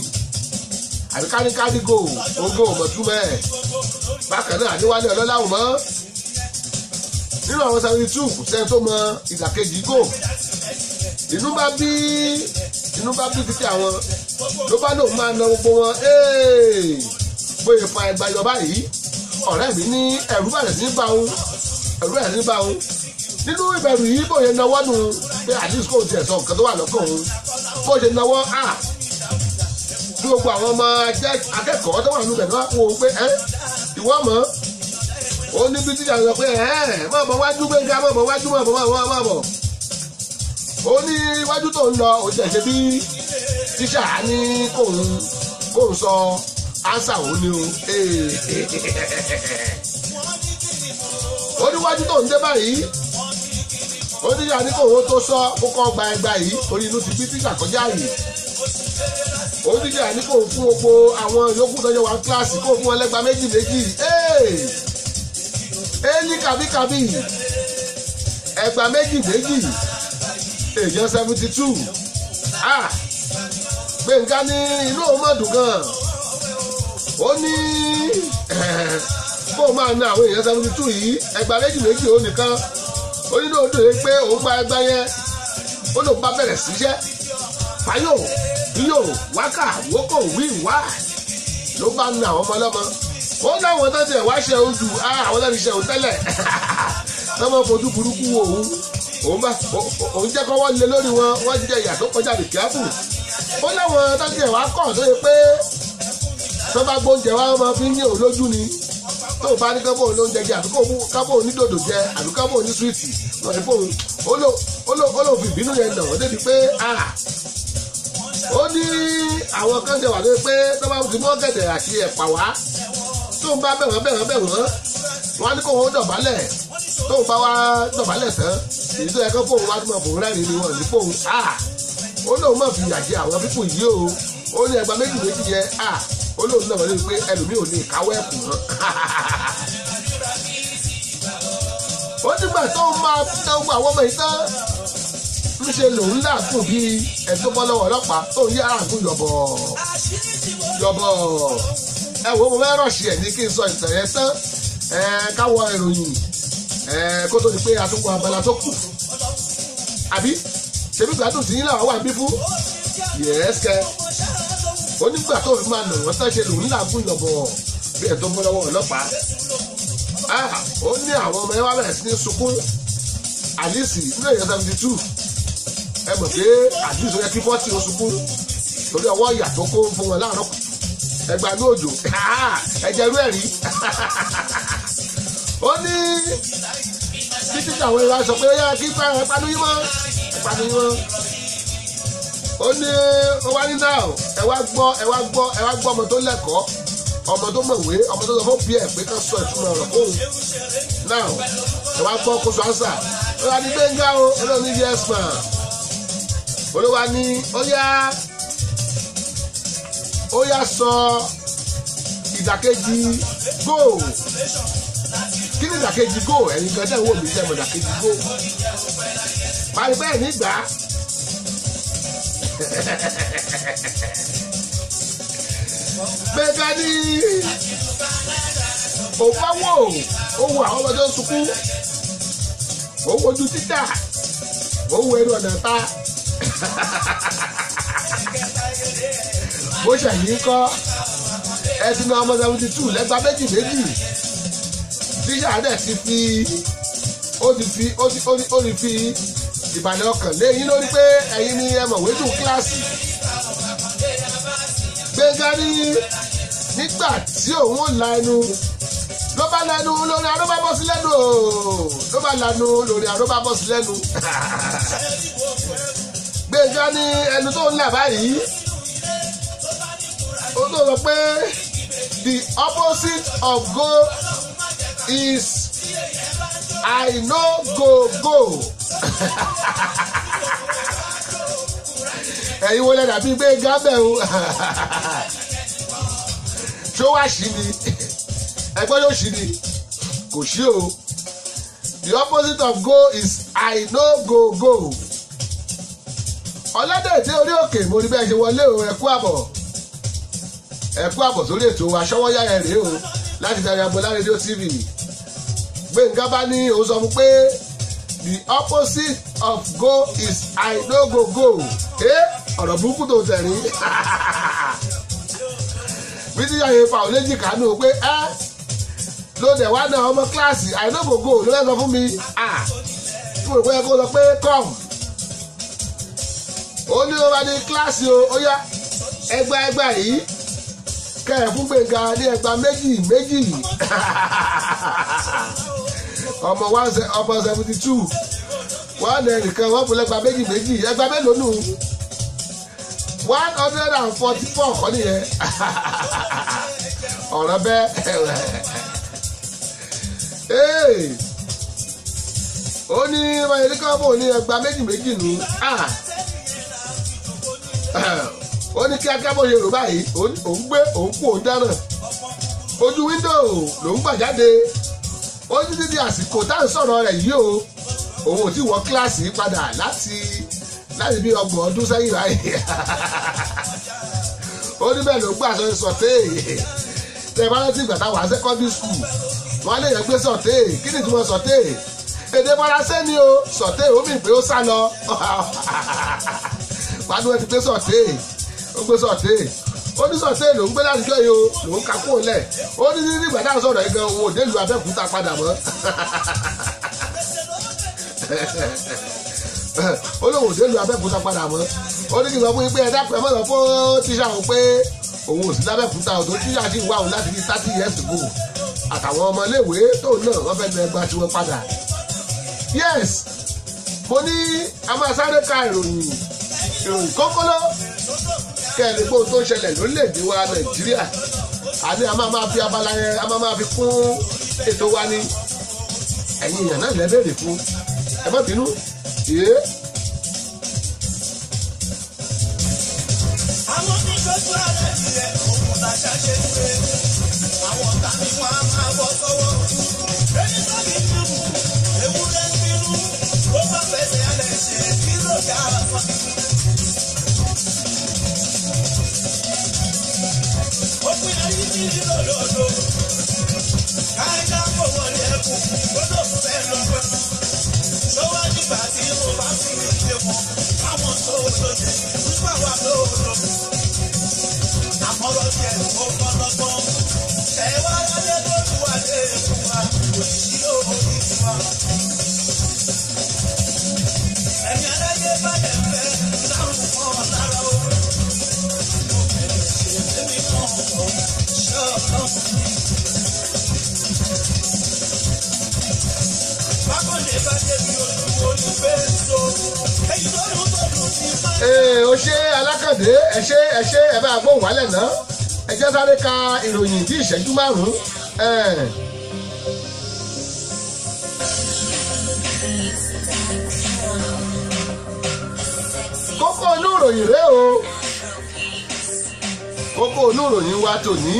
àbí káníkáni go ogó ọmọtúmọ̀ ẹ̀ bákan náà Adéwálé Ọlọ́lá mọ́ nínú àwọn 72 kò sẹ́ni tó mọ ìdàkejì go inú bá bí títí àwọn ló bá lòun máa na gbogbo wọn bóyá fa ẹgbà yọba yìí ọ̀rẹ́ mi ní ẹ̀rú bẹ̀rẹ̀ sí bá òun nínú ìbẹ̀rù yìí bóyá náwó nù pé àdìsí kò tiẹ̀ sọ nǹkan tó wà lọ́kàn òun bó ṣe náwó bí gbogbo àwọn ọmọ akẹ́kọ̀ọ́ tó wà nínú bẹ̀rẹ̀ wò ó pé ìwọ mọ̀ ó ní bí tíjà sọ pé mọ̀ wájú gbẹ̀ngà mọ̀ wájú mọ̀ ó ní iwájú tó ń lọ ó jẹ́ ṣe bí tíṣà ní kóun sọ ánsà òun ni ó ní iwájú tó ń dé báyìí ó ní tíṣà ní kóun tó sọ kó kọ́ gba ẹgbà yìí torí inú ti bí tíṣà kọjá yìí ó ní tíṣà ní kóun fún gbogbo àwọn yòókù tó yẹ wá kíláàsì kóun fún wọn lẹ́gba méjì ní kàbíkàbí ẹgbà méjì èèyàn 72 Gbẹ̀ngà ní inú òun mọ̀dùn gan ó ní kó máa ná àwọn èèyàn 72 yìí ẹgbà méjì ó nìkan ó ní lóòótọ́ yìí pé òun gba ẹgbà yẹn ó lóun bá bẹ̀rẹ̀ síṣẹ́ fáyò yíyò wákà wókò wíwá ló bá ná àwọn ọmọ ọlọ́mọ ó láwọn tó tiẹ̀ wá ṣe ojú àwọn tó ti ṣe òun tẹ́lẹ̀ tọ́mọ fojú burúkú wo òun jẹ́ kọ́ wọ́n lé lórí wọ́n jẹ́ ìyà tó kọjá lè kíákù ó láwọn tọ́jú ẹ̀ wá kọ̀ tó yẹ pé tó bá gbóúnjẹ wá máa fi ń yé òun lójú ni tó bá ní kábò lóúnjẹ jẹ àbí kábò onídòdò jẹ àbí kábò ní súwìtì wọn ní fóun ó lò fi ìbínú yẹn nà wọ́n débi pé ó ní àwọn kan ṣe wà lóye pé tó bá ti mọ́ gẹ̀dẹ̀ àti ẹ̀pà wá tó ń bá bẹ̀ wọ́n wọ́n á ní kó wọn dọ̀bálẹ̀ tó ń bá wá dọ̀bálẹ̀ tán èyí tó yẹ kó fóun wá tó mọ̀ fòun rẹ́rìn ni wọ́n ní fóun ó lóun mọ̀ fi ìyà jẹ àwọn pípò yìí o ó ní ẹgbàá méjì yẹn ó lóun náà wọlé pé ẹlòmíì ò lè káwọ́ ẹ̀kú mọ́ ó nígbà tó ń máa tẹ́ gbogbo àwọn ọmọ yìí tán ń ṣe lòun láàgùn bíi ẹ̀tọ́ bọ́ lọ́wọ́ ọlọ́pàá tó ń yára àgùn yọ̀bọ̀ ẹ wo mo fẹ́ rọ̀ṣì ẹ̀ ní kí n sọ ìtàn yẹn tán káwọ ìròyìn kó tó di pé àtúnkọ abala tó kù àbí ṣebí gbádùn tí yín làwọn wà bí fún yẹ́sẹ̀ onígbà tó fi máa nà wọ́n tán ṣe lòun láàgùn yọ̀bọ̀ bí ẹ̀tọ́ bọ́ lọ́wọ́ ọlọ́pàá ó ní àwọn ọmọ ẹ wá bẹ̀rẹ̀ sí ní sunkún àlìsì nínú èèyàn 72 ẹ mọ̀ pé àlìsì ó yẹ kí 40 ó sunkún torí ọwọ́ ìyà tó kó fún wọn láàárọ̀ ẹgbà ní òjò ẹ̀jẹ̀ rú ẹ̀rí ó ní títí àwọn ìwà sọ pé ó yára kí ẹ̀pánú yín mọ́ ó ní ó wá ní náà ẹ wá gbọ́ ọmọ tó lẹ́kọ̀ọ́ ọmọ tó mọ̀wé ọmọ tó sọ fún bí ẹ̀ pé ká sọ ìtumọ̀ ọ̀rọ̀ fóun náà ẹ wá gbọ́ kó sọ ánsà ó wá ní Gbénga o olóòní yes man olówá ní ó yá sọ ìdàkejì go kí ni ìdàkejì go ẹ̀yin gan dẹ́ wò mí jẹ́ mọ̀ ìdàkejì go parí bẹ́ẹ̀ nígbà Gbénga ní òfáwò owó àwọn ọmọdé sunkún owó ojú títà owó ẹnu ọ̀nà ta bó ṣẹ̀yìn kọ́ ẹtì náà ọmọ 72 lẹ́gbàá méjì tíṣà dẹ̀ ti fi ìbàlẹ̀ ọkàn léyìn lórí pé ẹ̀yin ni ẹ mọ̀wé dùn kíláàsì Gbénga ní nígbà tí òun ò la ẹnu ló bá lanu lórí arúgbó bọ́ sí lẹ́nu ló bá lanu lórí arúgbó bọ́ sí lẹ́nu Gbénga ní ẹnu tó ń là báyìí ó tó sọ pé the opposite of go is I no go ẹ̀yin wọlé dàbí Gbénga bẹ́ẹ̀ o tó wá sí ni ẹgbẹ́ yóò sí ni kò sí o the opposite of go is I no go ọlọ́dẹ̀dẹ̀ orí òkè mo rí bẹ́ẹ̀ ṣe wọlé o ẹ̀kú àbọ̀ sórí ètò aṣọ́wọ́yá ẹ̀ rèé o láti darí Agboola rédíò TV Gbénga bá ní òun sọ fún pé the opposite of go is I no go ọ̀rọ̀ burúkú tó tẹ̀rí bí tí yàrá ipa ò léjì kánú pé lóde wá náà ọmọ kíláàsì I no go ló fẹ́ sọ fún mi tí mo rò pé kó sọ pé come ó ní ó bá ní kíláàsì o ó yá ẹgbà yìí kẹ́ fún Gbénga ní ẹgbà méjì ọmọ 72 wọ́n lè nìkan wọ́n fún lẹ́gbà méjì ẹgbà mélòó nù 144 kọ́ nìyẹn ọ̀rọ̀ bẹ́ẹ̀ ó ní mayẹ̀lí kan bò ní ẹgbà méjì nù ó ní kíákíá bó ṣe rò báyìí òun kú òun dáná ojú wíńdò lòún gbà jáde ó ní títí àsìkò tá à ń sọ̀rọ̀ rẹ̀ yìí o òun ò tí wọ kíláàsì padà láti bí 30 ọdún sẹ́yìn báyìí ó ní bẹ́ẹ̀ ló gbà sọ̀tẹ́ tẹ̀ bá rántí ìgbà táwọn secondary school wọn lè yẹn gbé sọ̀tẹ́ kí ni ìtumọ̀ sọ̀tẹ́ èdè faransé ni o sọ̀tẹ́ ó mì pé ó sá lọ pàdé wọn ti gbé sọ̀tẹ́ ó gbé sọ̀tẹ́ ó ní sọ̀tẹ́ ló ń gbé láti jọ yìí o ló ń kakú lẹ̀ ó ní nígbà táwọn sọ̀rọ̀ yìí gan òun ò dé lu Abẹ́òkúta padà mọ́ ó lóun ò délùú Abẹ́òkúta padà mọ́ ó ní kí n sọ fún yín pé ẹ dákun ẹ mọ̀ lọ fún tíṣà òun pé òun ò sí lábẹ́òkúta ò tó tíṣà sì wà òun láti fi 30 years ago àtàwọn ọmọléèwé tóun náà wọ́n fẹ́ lọ ẹgbàá tí wọ́n padà. yes mo ní a máa sáré ka ìròyìn kókóló kẹ́ẹ̀lì gbóhùn tó ń ṣẹlẹ̀ lórílẹ̀‐èdè wa Nàìjíríà àní a máa fi abala yẹn a máa fi kún ètò wa ní ẹ̀yin èèyàn náà lẹ́bẹ̀rẹ̀ fún ẹ má bínú yé. àwọn onígbèsè alẹ́ tiẹ̀ òun la ṣàṣe pé àwọn tàbí wọn á máa bọ́ sọ́wọ́ ẹni tó ní bínú ewúrẹ́ bínú ó bá fẹsẹ̀ alẹ́ ṣe kí ló yà á fà. òpin ayé ní lòdòdò káyọ̀ kò wọlé ẹkùn gbọdọ̀ fẹ́ lọ́pẹ́ lọ́wọ́ nígbà tí mo bá fi ìdílé wọn àwọn tó lòdì nígbà wà lóòrò àmọ́rọ̀ tiẹ̀ ó fọlọ́gbọ́n ẹ wá lálẹ́ tó tún wà lé èkó wa òṣìṣẹ́ òní wa. ẹ̀mí aláyé balẹ̀ fẹ́ láwọn kan lára o. èmi náà kọ́ ṣọ́ọ̀kan. bákọ̀lé bá débi olùwò ní fẹ́ẹ́sọ èyí tó lù tó lù sí máa. ó ṣe Alákàndé ẹ ṣe ẹ bá gbóhùn wálẹ̀ náà ẹ jẹ́ sáré ka ìròyìn tí ìṣẹ́jú márùn-ún. kókó inú ìròyìn rèé o kókó inú ìròyìn wa tòní.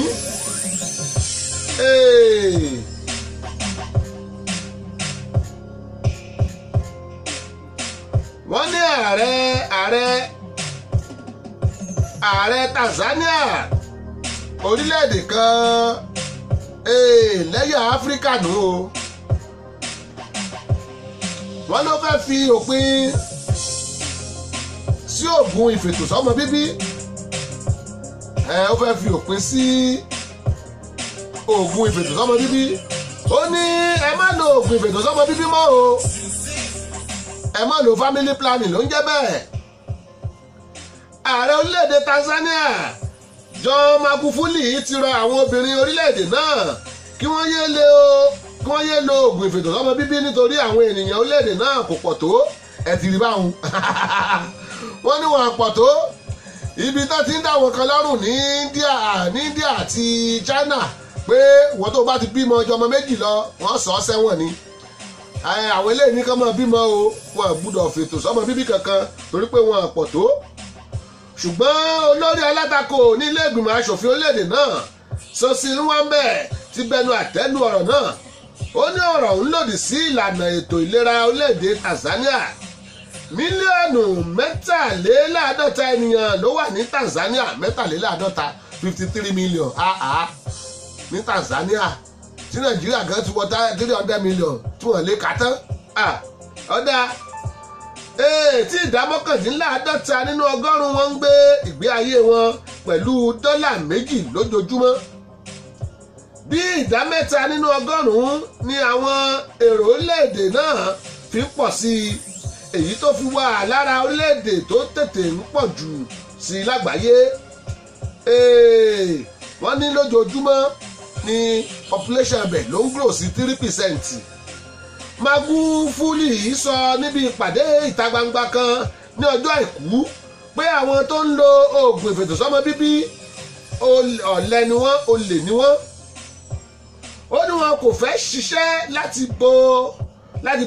wọ́n ní ààrẹ Tanzania orílẹ̀-èdè kan lẹ́yà Áfíríkà nù o wọ́n ló fẹ́ fi òpin sí oògùn ìfètòsọ́mọ bíbí ó fẹ́ fi òpin sí oògùn ìfètòsọ́mọ bíbí ó ní ẹ má lo oògùn ìfètòsọ́mọ bíbí mọ́ o ẹ má lo family planning ló ń jẹ́ bẹ́ẹ̀. ààrẹ orílẹ̀-èdè Tanzania John Magufuli ti rọ àwọn obìnrin orílẹ̀-èdè náà kí wọ́n yé lo oògùn ìfètòsọ́mọ bíbí nítorí àwọn ènìyàn orílẹ̀-èdè náà kò pọ̀ tó ẹ ti rí báwọn wọ́n ní wọn pọ̀ tó ibi tó ti ń dá wọn kan lọ́rùn ní India àti China pé wọ́n tó bá ti bímọ ọjọ́ ọmọ méjì lọ wọ́n sọ ọ́ sẹ́wọ̀n ni àwọn eléyìí ní kán máa bímọ o wọn gbúdọ̀ fètò sọ́mọ bíbí kankan torí pé wọn pọ̀ tó ṣùgbọ́n olórí alátakò ní ilé ìgbìmọ̀ asòfin orílẹ̀-èdè náà Sosin Nwambe ti bẹnu àtẹ́lu ọ̀rọ̀ náà ó ní ọ̀rọ̀ ń lòdì sí ìlànà ètò ìlera orílẹ̀-èdè Tanzania mílíọ̀nù 53 ènìyàn ló wà ní Tanzania 53 million ní Tanzania tí Nàìjíríà gan ti wọ 300 million tí wọ́n lè kà tán ọ̀dà tí ìdá 49 nínú 100 wọn ń gbé ìgbé ayé wọn pẹ̀lú $2 lójoojúmọ́ bí ìdá 3 nínú 100 ni àwọn èrò orílẹ̀-èdè náà fi ń pọ̀ sí i èyí tó fi wà lára orílẹ̀-èdè tó tètè ń pọ̀ jù sí i lágbàáyé wọ́n ní lójoojúmọ́ ni population bẹ̀ ló ń grow sí 3%. Magufuli sọ níbi ìpàdé ìta gbangba kan ní ọjọ́ àìkú pé àwọn tó ń lo oògùn ìfètòsọ́mọ bíbí ọ̀lẹ ni wọ́n olè ni wọ́n ó ní wọn kò fẹ́ ṣiṣẹ́ láti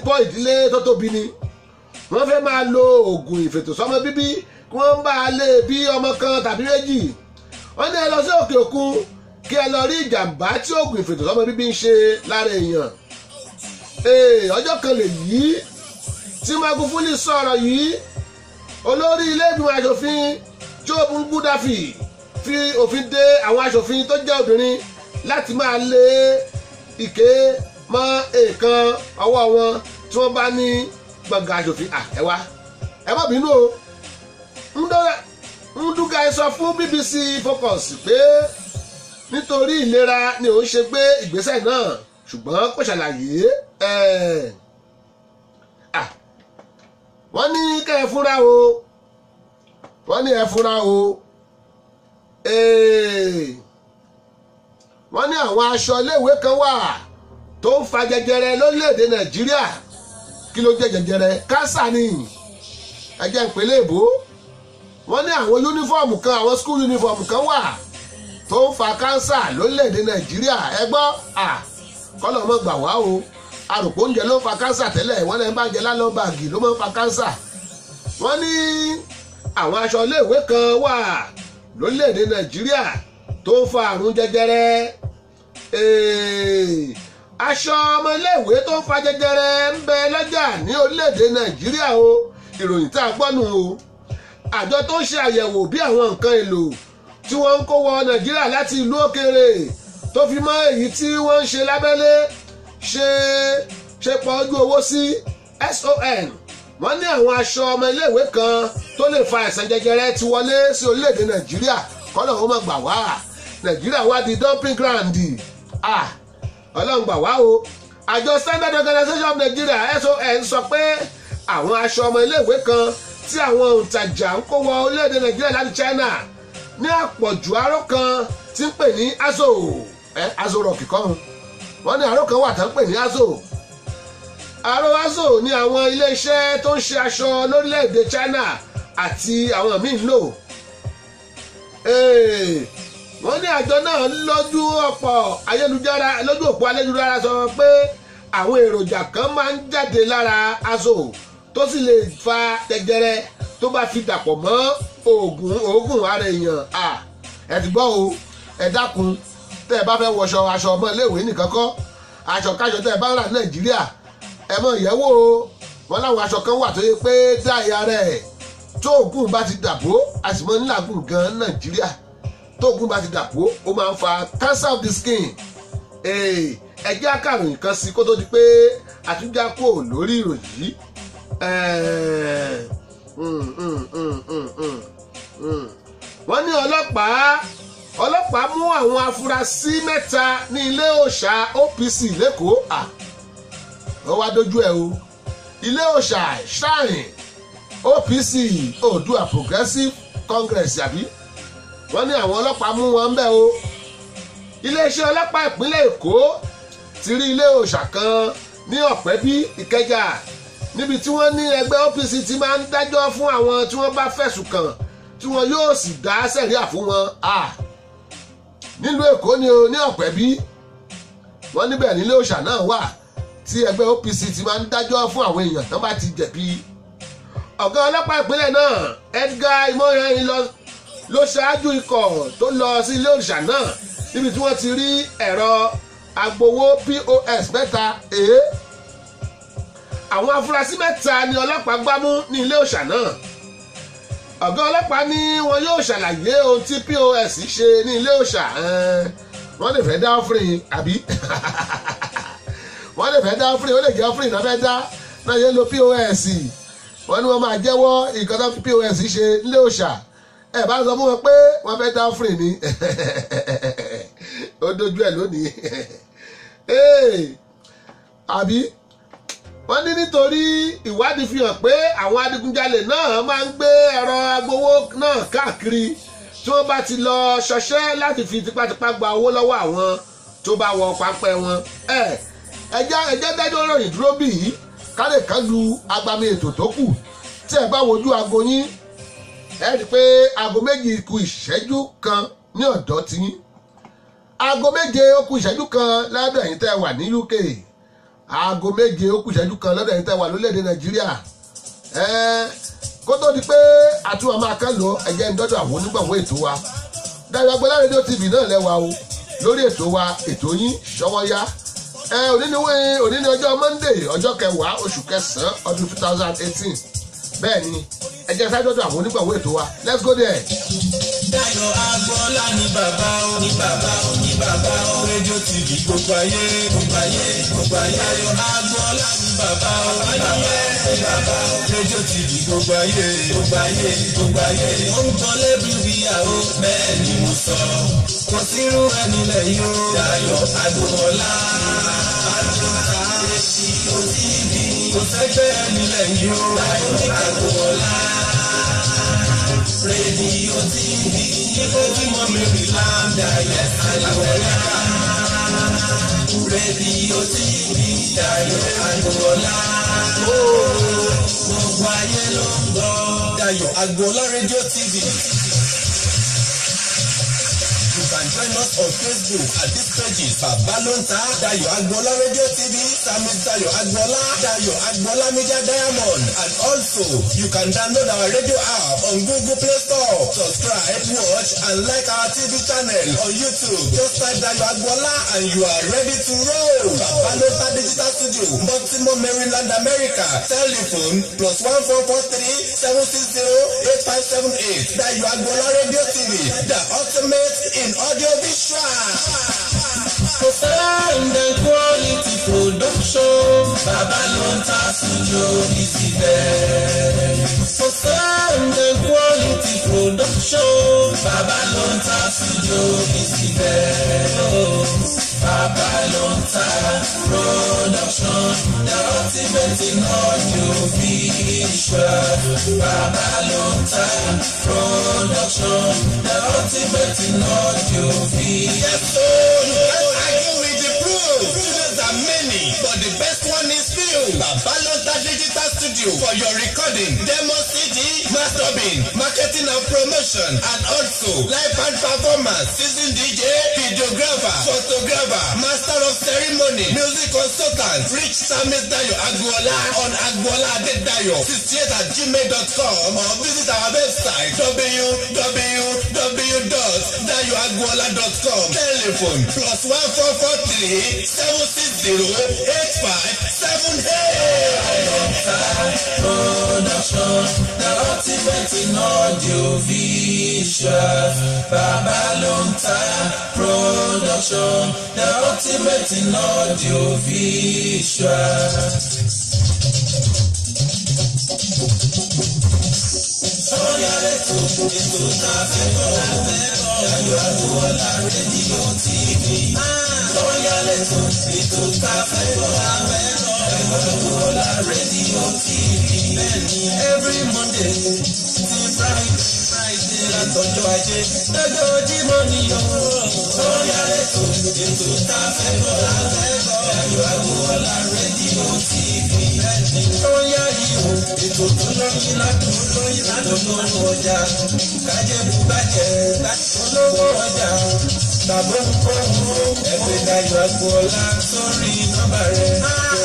bọ́ ìdílé tó tóbi ni wọ́n fẹ́ máa lo oògùn ìfètòsọ́mọ bíbí kí wọ́n bá lè bí ọmọ kan tàbí méjì wọ́n ní ẹ lọ sí òkè òkun kí ẹ lọ rí ìjàmbá tí oògùn ìfètòsọ́mọ bíbí ń ṣe lára èèyàn ọjọ́ kan lè yí tí Magufuli sọ̀rọ̀ yìí olórí ilé ìgbìmọ̀ aṣòfin Job Ngudafi fi òfin de àwọn aṣòfin tó jẹ́ obìnrin láti máa lé ìké mọ́ èèkàn ọwọ́ wọn tí wọ́n bá ní gbọ̀ngàn aṣòfin ẹ má bínú o Nduga sọ fún BBC Focus pé nítorí ìlera ni òun ṣe gbé ìgbésẹ̀ náà ṣùgbọ́n kò ṣàlàyé wọ́n ní kẹ́ ẹ fúnra o wọ́n ní ẹ fúnra o wọ́n ní àwọn aṣọ iléèwé kan wà tó ń fa jẹjẹrẹ lórílẹ̀‐èdè Nàìjíríà kí ló jẹ́ jẹjẹrẹ kánsà ni ẹjẹ́ ìpínlẹ̀ èbó wọ́n ní àwọn yúnífọ́ọ̀mù kan àwọn skul yúnífọ́ọ̀mù kan wà tó ń fa kánsà lórílẹ̀‐èdè Nàìjíríà ẹ gbọ́ kọ́lọ̀ mọ́ gbà wá o àròpọ̀ oúnjẹ ló ń fa kánsà tẹ́lẹ̀ wọ́n lẹ́yìn bá jẹ lálọ́ báàgì ló máa ń fa kánsà wọ́n ní àwọn aṣọ iléèwé kan wà lórílẹ̀‐èdè Nàìjíríà tó ń fa àrùn jẹjẹrẹ aṣọ ọmọ iléèwé tó ń fa jẹjẹrẹ ń bẹ lọ́jà ní orílẹ̀‐èdè Nàìjíríà o ìròyìn tá a gbọ́ nù o àjọ tó ń ṣe àyẹ̀wò bí àwọn nǹkan èlò tí wọ́n ń kó wọ Nàìjíríà láti ìlú òkèèrè tó fi mọ́ èyí tí wọ́n ń ṣe lábẹ́lé ṣe pọ̀ ojú owó sí SON wọ́n ní àwọn aṣọ ọmọ iléèwé kan tó lè fa àìsàn jẹjẹrẹ ti wọlé sí orílẹ̀‐èdè Nàìjíríà kọ́nà ó má gbà wá Nàìjíríà wá di dumping ground Ọlọ́run gbà wá o àjọ Standard Organization of Nigeria SON sọ pé àwọn aṣọ ọmọ iléèwé kan tí àwọn òǹtajà ń kó wọ orílẹ̀‐èdè Nàìjíríà láti China ní àpọ̀jù aró kan tí ń pè ní Azo Rock kan wọ́n ní aró kan wà tán ń pè ní Azo ní àwọn iléeṣẹ́ tó ń ṣe aṣọ lórílẹ̀‐èdè China àti àwọn míì ń lò wọ́n ní àjọ náà lójú òpó ayélujára sọ pé àwọn èròjà kan máa ń jáde lára Azo tó sì lè fa jẹjẹrẹ tó bá fi dàpọ̀ mọ́ oògùn ara èèyàn ẹ ti gbọ́ o ẹ dákun tẹ́ ẹ bá fẹ́ wọṣọ aṣọ ọmọ iléèwé nìkan kọ́ aṣọ káṣọ tẹ́ ẹ bá ń rà ní Nàìjíríà ẹ mọ̀ ìyẹ́wò o wọ́n láwọn aṣọ kan wà tó yẹ pé dáìyà rẹ̀ tó oògùn bá ti dàbò a sì mọ́ nílàgùn gan Nàìjíríà tó oògùn bá ti dàbò ó máa ń fa cancer of the skin ẹjẹ́ akàròyìn kan sí kó tó di pé àtúnjà kò lórí ìròyìn yìí wọ́n ní ọlọ́pàá mú àwọn afurasí mẹ́ta ní ilé òòṣà OPC lẹ́kọ̀ọ́ ó wá dojú ẹ̀ o ilé òòṣà shrine OPC Oòduà Progressive Congress àbí wọ́n ní àwọn ọlọ́pàá mú wọn bẹ́ẹ̀ o iléeṣẹ́ ọlọ́pàá ìpínlẹ̀ Èkó ti rí ilé òòṣà kan ní Ọ̀pẹ́bí Ìkẹjà níbi tí wọ́n ní ẹgbẹ́ OPC ti máa ń dájọ́ fún àwọn tí wọ́n bá fẹ̀sùn kàn tí wọ́n yóò sì dá sẹ̀ríà fún wọn nílùú Èkó ni o ní Ọ̀pẹ́bí wọ́n níbẹ̀ nílé òòṣà náà wà tí ẹgbẹ́ OPC ti máa ń dájọ́ fún àwọn èèyàn tán bá ti jẹ̀bi ọ̀gá ọlọ́pàá ìpínlẹ̀ náà Edgar Imoyan ló ṣáájú ikọ̀ tó lọ sí ilé òòṣà náà níbi tí wọ́n ti rí ẹ̀rọ agbowó POS mẹ́ta àwọn afurasí mẹ́ta ni ọlọ́pàá gbámú ní ilé òòṣà náà ọ̀gá ọlọ́pàá ní wọn yóò ṣàlàyé ohun tí POS ṣe ní ilé òòṣà wọ́n lè fẹ́ dá ọ́fìrìn àbí wọ́n lè fẹ́ dá ọ́fìrìn ó lè jẹ́ ọ́fìrìn náà fẹ́ dá náà yẹ lo POS wọ́n ní wọ́n máa jẹ́wọ́ nǹkan tó fi POS ṣe nílé òòṣà ẹ bá sọ fún wọn pé wọ́n fẹ́ dá ọ́fìrìn ni ó dojú ẹ̀ lónìí àbí wọ́n ní nítorí ìwádìí fi hàn pé àwọn adigunjalè náà máa ń gbé ẹ̀rọ agbowó náà káàkiri tí wọ́n bá ti lọ ṣọṣẹ́ láti fi tipátipá gba owó lọ́wọ́ àwọn tó bá wọ pápẹ́ wọn ẹjẹ́ dájọ́ ròyìn dúró bì í kálẹ̀ kan lu agbami ètò tó kù tí ẹ bá wojú aago yín ẹ rí i pé aago méjì kù ìṣẹ́jú kan ní ọ̀dọ̀ tiyín aago méje ó kù ìṣẹ́jú kan lọ́dọ̀ ẹ̀yin tẹ́ wà ní UK aago méje ó kù ìṣẹ́jú kan lọ́dọ̀ ẹ̀yin tẹ́ wà lórílẹ̀‐èdè Nàìjíríà kó tó di pé àtúwọ̀n máa kán lọ ẹ̀jẹ̀ ń dọ́dọ̀ àwọn onígbàwọ̀ ètò wa Dayo Agboola Radio TV náà lẹ́wà o lórí ètò wa ètò yín Ṣọ́wọ́nyá òní ni ọjọ́ Monday ọjọ́ 10 oṣù kẹsàn-án ọdún 2018 bẹ́ẹ̀ ni ẹ̀jẹ̀ sáré dọ́dọ̀ àwọn onígbàwọ̀ ètò wa let's go there. Dayo Agboola ní bàbá o ní bàbá o ní bàbá o Radio TV gbogbo ayé Dayo Agboola ní bàbá o ní bàbá o Radio TV gbogbo ayé ó ń tọ́ lẹ́bí ìyàwó bẹ́ẹ̀ ni mo sọ kò sí irú ẹni lẹ́yìn o Dayo Agboola Radio TV. kò sẹ́gbẹ́ nílẹ̀ yìí ó. Láyọ̀ Agboola. Rédíò TV níbo tí mo Maryland ayẹ̀ Agboola. Rédíò TV Dayọ̀ Agboola. Gbogbo ayé ló ń gbọ́. Dayọ̀ Agboola Rédíò TV. You can join us on Facebook at these pages: Babalonta, Dayọ̀ Agboola Radio TV, Samis Dayọ̀ Agboola, Dayọ̀ Agboola Media Diamond, and also you can download our radio app on Google Play Store. Subscribe, watch, and like our TV channel on YouTube. Just type Dayọ̀ Agboola and you are ready to roll. Babalonta Digital Studio, Baltimore, Maryland, America. Telephone +1443 760 8578. Dayọ̀ Agboola Radio TV, the ultimate in audio visual. For sound and quality production, Babalonta Studio is the best. For sound and quality production, Babalonta Studio is the best. Babalonta Production, the ultimate in audio visual. Babalonta Production, the ultimate in audio visual. Yes, so you can't argue with the proof. Students are many, but the best one is few. Babalonta Digital Studio for your recording, demo CD, mastering, marketing and promotion, and also live band performance, seasoned DJ, videographer, photographer, master of ceremony, music consultant. Reach Samis Dayọ̀ Agboola on Agboola Adedayo 68@gmail.com or visit our website www.dayoagboola.com. Telephone +1443 760 8578. Production, the ultimate in audio visual. Babalonta Production, the ultimate in audio visual. Sọ́yàrẹ́tò ètò tàfẹ́kọ̀ Dayọ̀ Agboola Rédíò TV. Sọ́yàrẹ́tò ètò tàfẹ́kọ̀ Dayọ̀ Agboola Rédíò TV. Bẹ́ẹ̀ni every Monday ti Friday látọjọ́ Ajé lójoojúmọ́ ni yóò. Sọ́yàrẹ́tò ètò tàfẹ́kọ̀ Dayọ̀ Agboola Rédíò TV. Bẹ́ẹ̀ni sọ́yà yìí o ètò tó lóyún ládùúgbò ọjà kájẹ́ bùbájẹ́ olówó ọjà tàbí ohun ẹgbẹ́ Dayọ̀ Agboola sórí nọ́mbà rẹ̀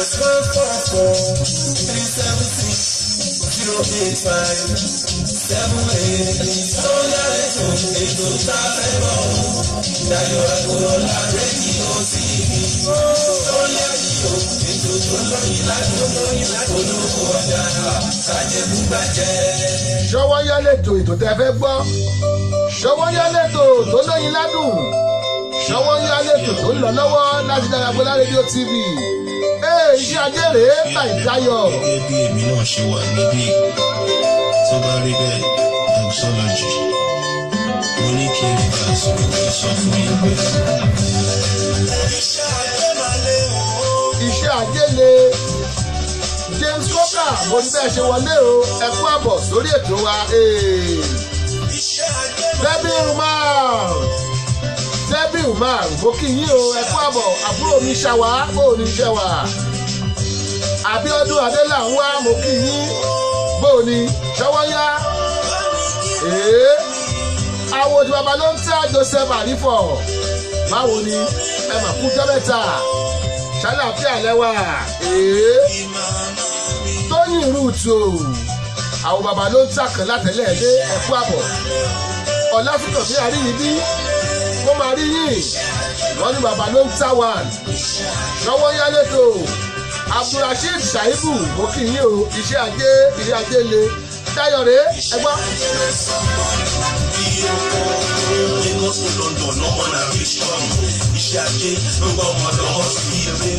+144 376 08578. Sọ́yàrẹ́tò ètò tàfẹ́kọ̀ Dayọ̀ Agboola Rédíò TV. Sọ́yàrẹ́tò ètò tó lóyún ládùúgbò ọjà kájẹ́ bùbájẹ́. Ṣọwọ́nyá lẹ́tọ̀ ètò tẹ́ fẹ́ gbọ́. Ṣọwọ́nyá lẹ́tọ̀ tó lóyin ládùn. Ṣọwọ́nyá lẹ́tọ̀ tó ń lọ lọ́wọ́ láti Dayọ̀ Agboola Rédíò TV. Iṣẹ́ ajé rèé Báyìí Dayọ̀. Gẹ́gẹ́ bí èmi náà ṣe wà níbí tó bá rí bẹ́ẹ̀ doxology mo ní kí n bá sọ fún yín pé. Iṣẹ́ ajé le. James Coker mo ní bẹ́ẹ̀ ṣe wọlé o ẹ kú àbọ̀ sórí ètò wa. Debbie Umar mo kí yín o ẹ kú àbọ̀ àbúrò mi ṣàwá bó o ní iṣẹ́ wa. Abíọ́dún Adélànwá mo kí yín bó o ní Ṣọwọ́nyá. Àwọn òjò Babalonta Joseph Àrífọ̀ báwo ni ẹ mà kú jọ́ mẹ́ta ṣàlàáfíà lẹ́wà. Tóyìn Rúùtù àwọn Babalonta kan látẹ̀lé ẹ̀dẹ́ ẹ̀kú àbọ̀. Ọlásùnkàn bí àríyìn bí kó máa rí yìn wọ́n ní Babalonta 1 Ṣọwọ́nyá lẹ́tọ̀. Abdulrasheed Shaibu mo kí yín o iṣẹ́ ajé ilé ajé le. Dayọ̀ rèé ẹgbọ́n. Lagos to London lọ́mọ náà rí ṣọ́ọ̀mù iṣẹ́ ajé ló gbọ́ ọmọ lọ́wọ́ sí eré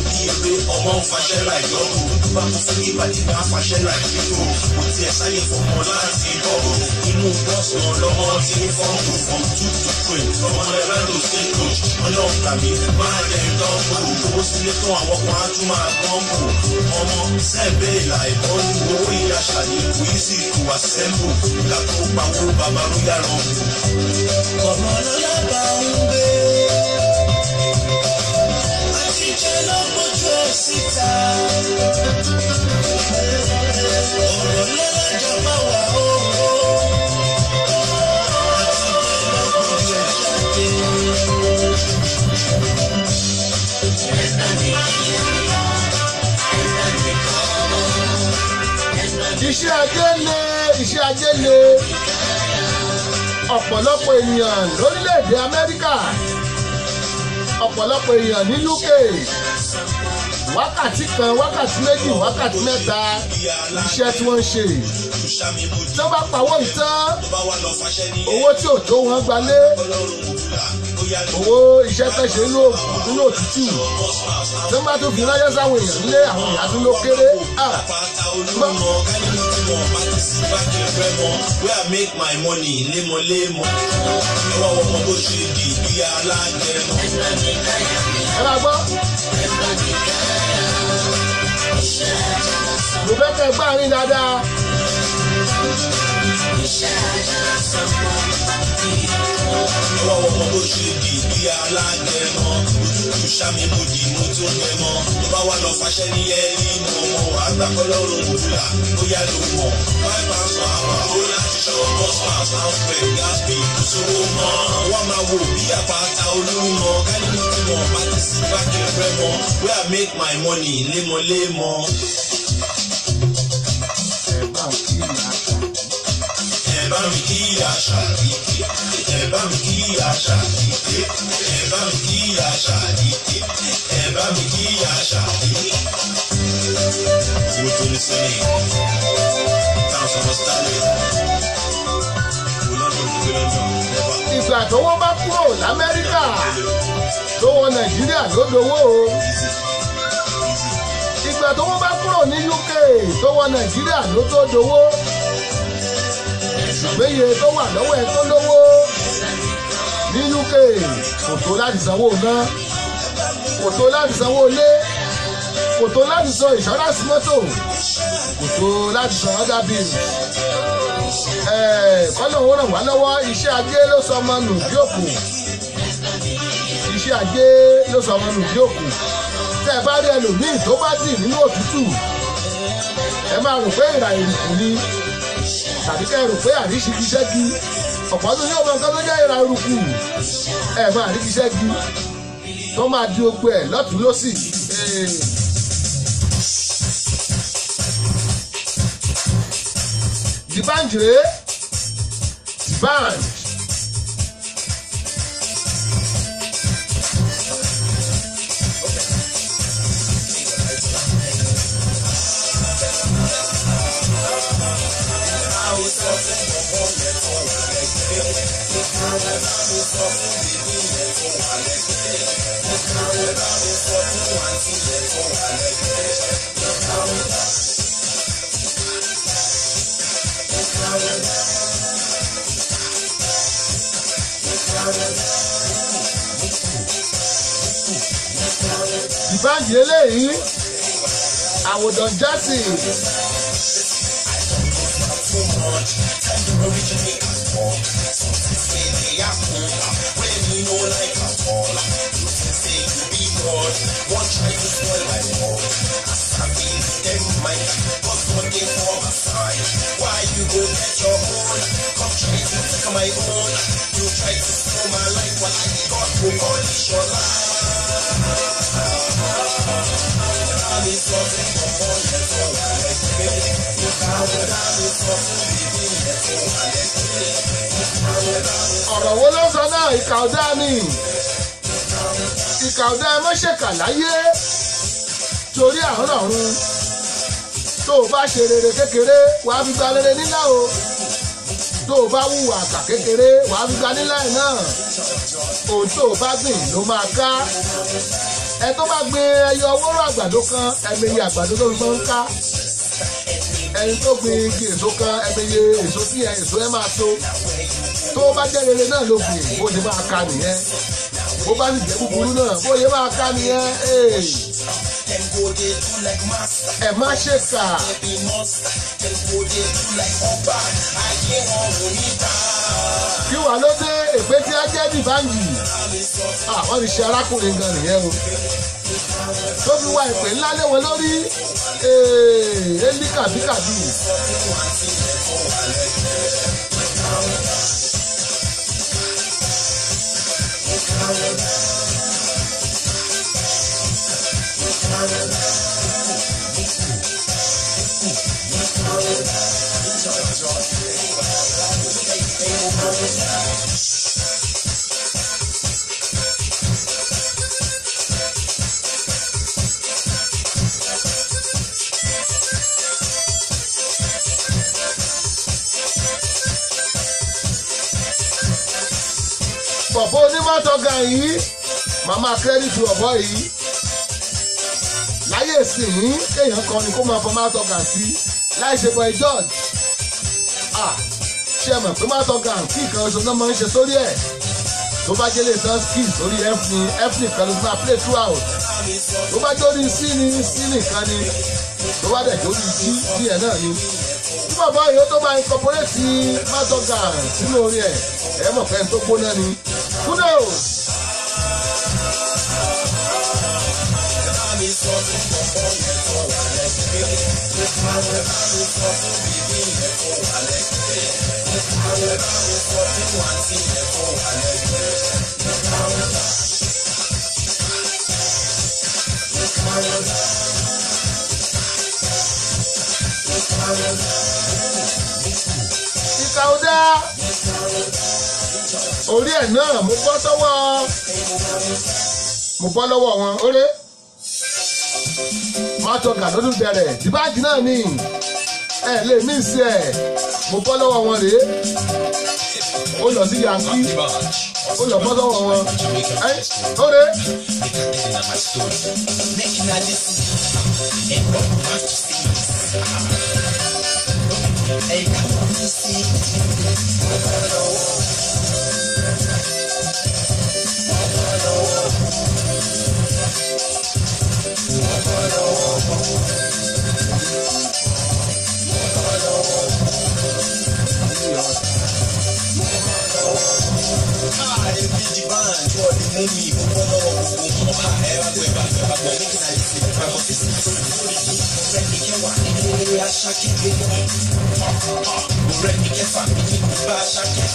ọmọ ń faṣẹ́ láì lọ́rù bá kó fún ìbàdí bá faṣẹ́ láì nínú kò tiẹ̀ sáyé fọmọ láti bọ́ọ̀rù inú bọ́ọ̀sì náà lọ́mọ tí ń fọ́ọ̀mù from 2 to queen ọmọ ẹ̀rọ ló ṣe coach ọlọ́run tàbí máa jẹ́ ìtàn fún owó sílé fún àwọn kan á tún máa gbọ́n kù ọmọ sẹ́ẹ̀bẹ̀ ìlà ẹ̀kọ́ ní owó ìyá ṣàlẹ̀ kò í sì kù àṣẹ́mbù ìgbà tó pawó bàbá ló yára ọ̀hún. ọmọ lọ́la bá ń gbé àtijọ́ ló gbójú ẹ̀ síta ọ̀rọ̀ lọ́la jọba wà ó àtijọ́ ló gbójú ẹ̀ jáde. iṣẹ́ ajé le ọ̀pọ̀lọpọ̀ ènìyàn lórílẹ̀‐èdè Amẹ́ríkà ọ̀pọ̀lọpọ̀ èèyàn ní UK wákàtí kan wákàtí méjì wákàtí mẹ́ta iṣẹ́ tí wọ́n ń ṣe tó bá pawó ìtàn owó tí ò tó wọn gbalé owó iṣẹ́ fẹ́ ṣe nínú òtútù tó bá tó fi ránṣẹ́ sáwọn èèyàn nílé àwọn ìyá tó ló kéré where I make my money lémọ́lémọ́ ìwọ ọmọ bó ṣe di bí alágẹmọ. ẹ máa gbọ́ mo fẹ́ kẹ́ gbá rí dáadáa. ìwọ ọmọ bó ṣe di bí alágẹmọ òtútù sàmì mo dì mo tún gẹmọ tó bá wà lọ fàṣẹ ní ẹrí mọ ọmọ àgbàkọ lọrùn òwúlà bóyá ló mọ 5 pounds per hour ó láti ṣọwọ́ bọ́sùn outfit gaspi ìṣòro mọ́ wọ́n máa wò bí àpáta olúmọ kálíwò tí wọ́n bá ti sí bákì rẹ mọ́ where I make my money lémọ́lémọ́. ẹ bá mi kí àṣà ìké ẹ bá mi kí àṣà ìké ẹ bá mi kí àṣà ìké ẹ bá mi kí àṣà ìké. owó tó ní sẹ́yìn táwọn sọ̀rọ̀ sálẹ̀ owó lọ́dún ìgbé lọ́dún ẹ̀bà. ìgbà tó wọ́n bá kúrò l'Amẹ́ríkà tó wọ Nàìjíríà ló dowó o ìgbà tó wọ́n bá kúrò ní UK tó wọ Nàìjíríà ló tó dowó ṣùgbẹ́yẹ tó wà lọ́wọ́ ẹ tó lówó ní UK kò tó láti sanwó ná kò tó láti sanwó ilé kò tó láti san ìṣọ́ránsì mọ́tò kò tó láti san other bills. Kọ́nà òun ràn wá lọ́wọ́ iṣẹ́ ajé ló sọ ọmọ nù bí òkú iṣẹ́ ajé ló sọ ọmọ nù bí òkú tẹ́ ẹ bá rí ẹlòmíì tó bá dì nínú òtútù ẹ máa rò pé ìrà ìrùkù ni tàbí kẹ́ ẹ rò pé àríṣiṣẹ́gi ọ̀pọ̀ ọdún ní ọmọ nǹkan tó jẹ́ ìrà ìrùkù ẹ máa àríṣiṣẹ́gi tó máa di ogbó ẹ̀ lọ́tún lọ́sì. D'banj rèé D'banj. D'banj eléyìí àwòdàn jásì. Ọ̀rọ̀ wo ló sọ náà ìkà ọ̀dá ni ìkà ọ̀dá ẹ mọ́ ṣèkà láyé torí àrùn ọ̀run tó o bá ṣe rere kékeré wàá fi gba rere nílá o tó o bá hùwà àgbà kékeré wàá fi gba nílá ẹ̀ náà ohun tó o bá gbìn ló máa ká ẹ tó bá gbin ẹyọ owóró àgbàdo kan ẹ̀mẹyẹ àgbàdo tó fi máa ń ká ẹni tó gbin igi èso kan ẹgbẹ̀yẹ èso tí èso ẹ máa so tó bá jẹ́ rere náà ló gbìn bó ṣe máa ka nìyẹn bó bá sì jẹ́ búburú náà bó ṣe máa ka nìyẹn ẹ má ṣe kà. kí wà ló dé èpè tí a jẹ́ dìbànjì wọ́n ti ṣe arákùnrin gan nìyẹn o tó fi wá ìpè ńlá lé wọn lórí élí kàbíkàbí. Bọ̀bọ̀ onímọ̀tọ́gà yìí màmá kírẹ́dìtì ọ̀bọ̀ yìí láyé ìsìn kéèyàn kan ni kó máa fọ mọ́tọ́gà sí láì ṣe bọ̀ George ṣe mọ̀ pé mọ́tọ́gà kí nǹkan oṣù náà máa ń ṣe sórí ẹ̀ tó bá jẹ́lé tán ski sórí f nìkan ló máa play throughout tó bá jórí c nìkan ni tó bá dẹ̀ jórí g ẹ̀ náà ni tí bàbá yìí ó tó máa incorporate mọ́tọ́gà sínú orí ẹ̀ mọ̀ pé tó gbóná ni kudos. Ìkà ò dáa. Orí ẹ̀ náà mo bọ́ lọ́wọ́ wọn orí mátọ́gà lọ́dún bẹ̀rẹ̀ dìbàjì náà ni ẹ lè mí sí ẹ mo bọ́ lọ́wọ́ wọn rèé ó lọ sí yankí ó lọ bọ́ lọ́wọ́ wọn orí.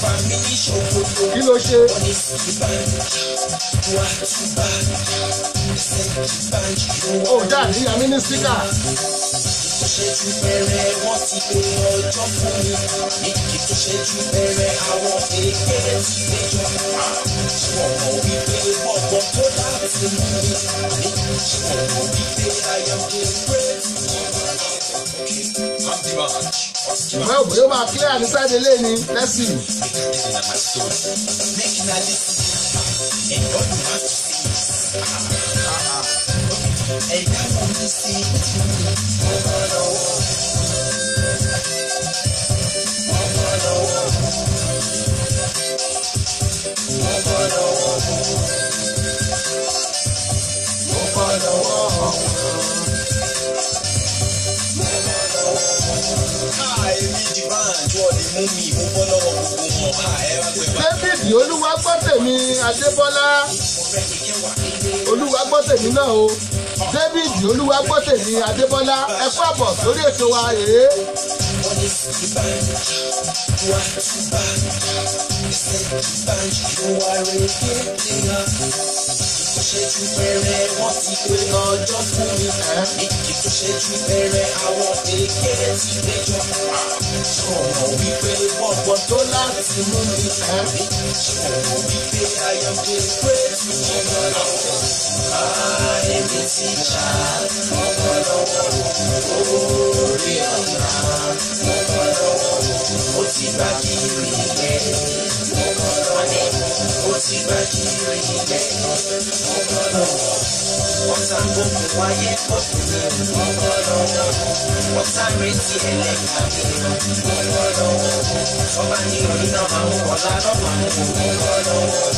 Kí ló ṣe? Ó dà ní àmì ní síkà. Ṣéjú bẹ̀rẹ̀ wọ́n ti pé ọjọ́ fún mi. Èkì tó ṣéjú bẹ̀rẹ̀ àwọn èké ti péjọ. Ṣé wọ́n mọ̀ wípé bọ̀bọ̀ tó láti mú mi? Ṣé wọ́n mọ̀ wípé ayọ̀dé great? Ìwé òbí ó máa kílẹ̀ ànísáde lé ní lẹ́sìn. Ẹ̀dá wọn ní sí ọmọ lọ́wọ́. David Olúwagbọ́tèmi Adébọ́lá Olúwagbọ́tèmi náà o David Olúwagbọ́tèmi Adébọ́lá ẹ kú àbọ̀ sórí ètò wa èé. Ṣéjú bẹ̀rẹ̀ wọ́n ti pé ọjọ́ fún mi. Èkì tó ṣéjú bẹ̀rẹ̀ àwọn èké ti péjọ. Ṣọ̀wọ́n wípé bọ̀bọ̀ tó láti mú mi. Ṣọ̀wọ́n wípé ayọ̀dé great ọmọ lọ́wọ́. Èmi ti ṣá ọmọ lọ́wọ́. Orí ọ̀la ọmọ lọ́wọ́. Ó ti gbá kiri ilẹ̀ ọmọ lọ́wọ́. Ó ti gbá kiri ilẹ̀ ọmọ lọ́wọ́. ọ̀tá gbogbo wáyé ọkùnrin ọlọ́wọ́ ọ̀tá retí ẹlẹ́ka mi ọlọ́wọ́ ọba ní orí náà máa ń wọ̀lá lọ́wọ́ ọlọ́wọ́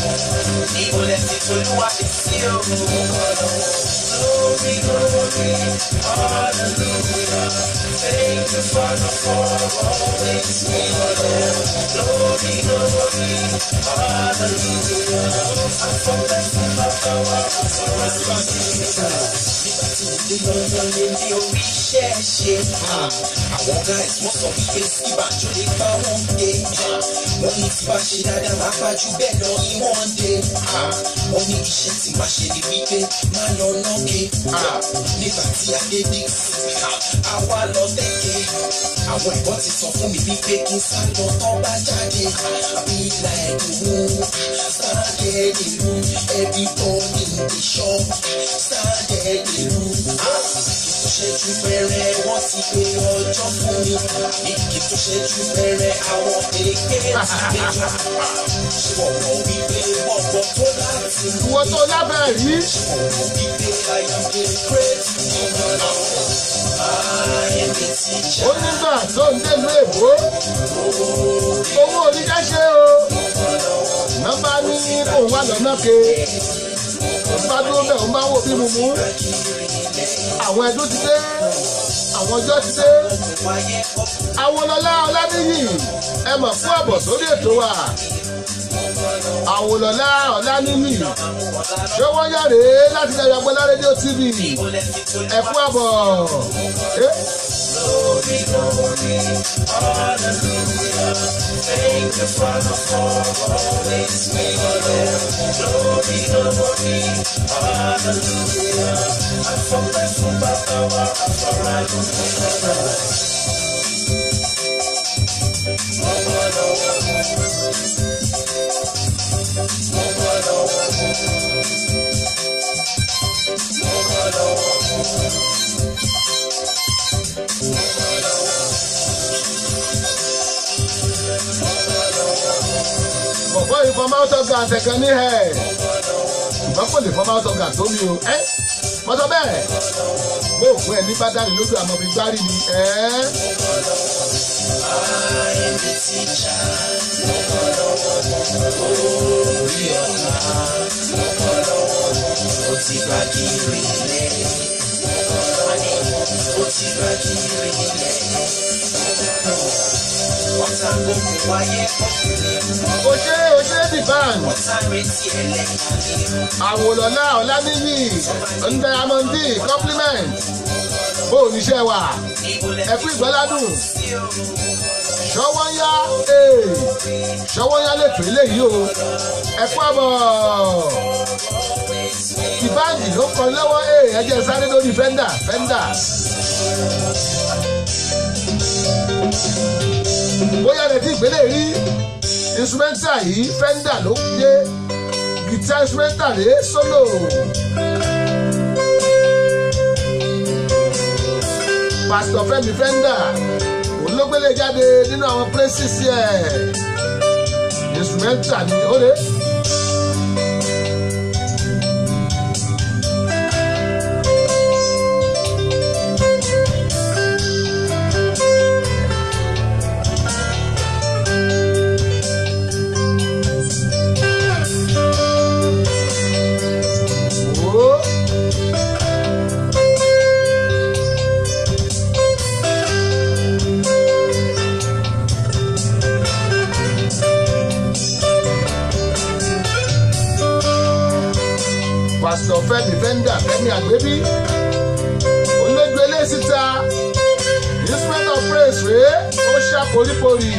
níbo lẹ ti tolúwa fi sí òun ọlọ́wọ́. Glory, glory, hallelujah. Thank you, Father, for always being there. Glory, glory, hallelujah. I'm from the power of the àwọn guys wọ́n sọ wípé ìbàjọ lè pa wọ́n dé wọ́n ní tí bá ṣe dáadáa máa bá jù bẹ́ẹ̀ lọ ní wọ́n dé wọ́n ní iṣẹ́ tí máa ṣe ní wípé máa lọ lọ́kẹ́ nígbà tí adé dé àwa lọ tẹ̀kẹ́ àwọn ìbọn ti sọ fún mi wípé kí n sá lọ tán bá jáde bí ilà ẹ̀dùnú sáàdẹ̀ ìlú everybody in the shop sáàdẹ̀ ìlú ṣẹ́jú bẹ̀rẹ̀ wọ́n ti gbé ọjọ́ fún mi ní kí tó ṣẹ́jú bẹ̀rẹ̀ àwọn èké ti gbẹjọ́ ṣọwọ́ wípé bọ̀bọ̀ tó láti mú ìwọ tó lábẹ́ rí. ṣọwọ́ wípé ayọ̀dé kírẹ́tì ó nígbà tó ń délùú èbó owó oníjà ṣe o nọ́mbà ní kò wá lọ́nà ke bá dúró bẹ́ẹ̀ ń bá wò bí mumu àwọn ẹdún ti dé àwọn ọjọ́ ti dé Àwòlọ́lá Ọláníyì ẹ mọ̀ fún àbọ̀ sórí ètò wa Àwòlọ́lá Ọláníyì ṣé wọ́n yàrá láti Jaiye Agboola rédíò TV ẹ fún àbọ̀. Glory, glory, hallelujah. Thank you, Father, for always being there. Glory, glory, hallelujah. I'm from the super power of the right bọ̀bọ̀ ìfọ̀mọ́ ọ̀tọ̀gà àtẹ̀kẹ́ ní ẹ̀ ìbọn kò lè fọmọ́ ọ̀tọ̀gà tó mi o ẹ́ mọ́tọ́ bẹ́ẹ̀ bó òkú ẹ̀ ní bá dání lójú àmọ́ fi gbárí ni ẹ́. Oṣé Dìbàn Àwòlọ́lá Ọláníyì Ndayamọ̀ndì compliment bó oníṣẹ́ wa ẹ̀kú ìgbọ́ládùn ṣọwọ́nyá ṣọwọ́nyá lè pè léyìí o ẹ̀kú àbọ̀ Dìbànjì ló kọ lọ́wọ́ ẹ̀jẹ̀ sáré lórí fẹ́ndà. Bóyá rẹ̀ ti gbélé rí instrumental yìí Fender ló gbé guitar instrumental rẹ̀ solo. Pastor Fẹ́mi Fender òun ló gbélé jáde nínú àwọn places ẹ̀ instrumental ni ó lé. Pastor Fẹ́mi Fender Fẹ́mi Àgbébí olóògbé ilé síta instrument of praise rèé ó ṣá poríporí.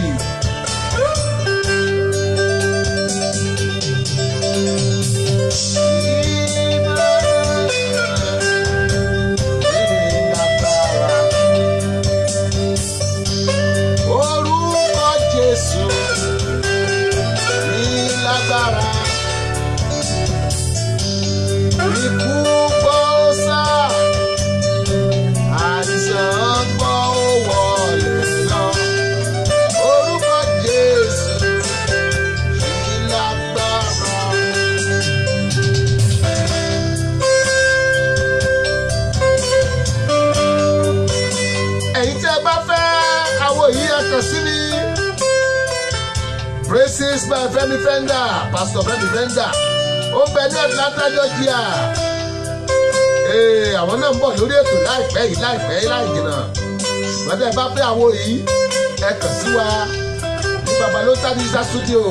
Orúkọ Jésù ní lágbára. Ikú gbọ́ sá, àìsàn gbọ́ wọlé lọ. Orúkọ Praises by Femi Fender, Pastor Femi Fender. Ó bẹ ní Atlanta, Georgia. Àwọn náà ń bọ̀ lórí ètò láìpẹ́ yìí láì jìnnà. Bàtà ẹ bá fẹ́ àwo yìí, ẹ kàn sí wa ní Babalota Digital Studio.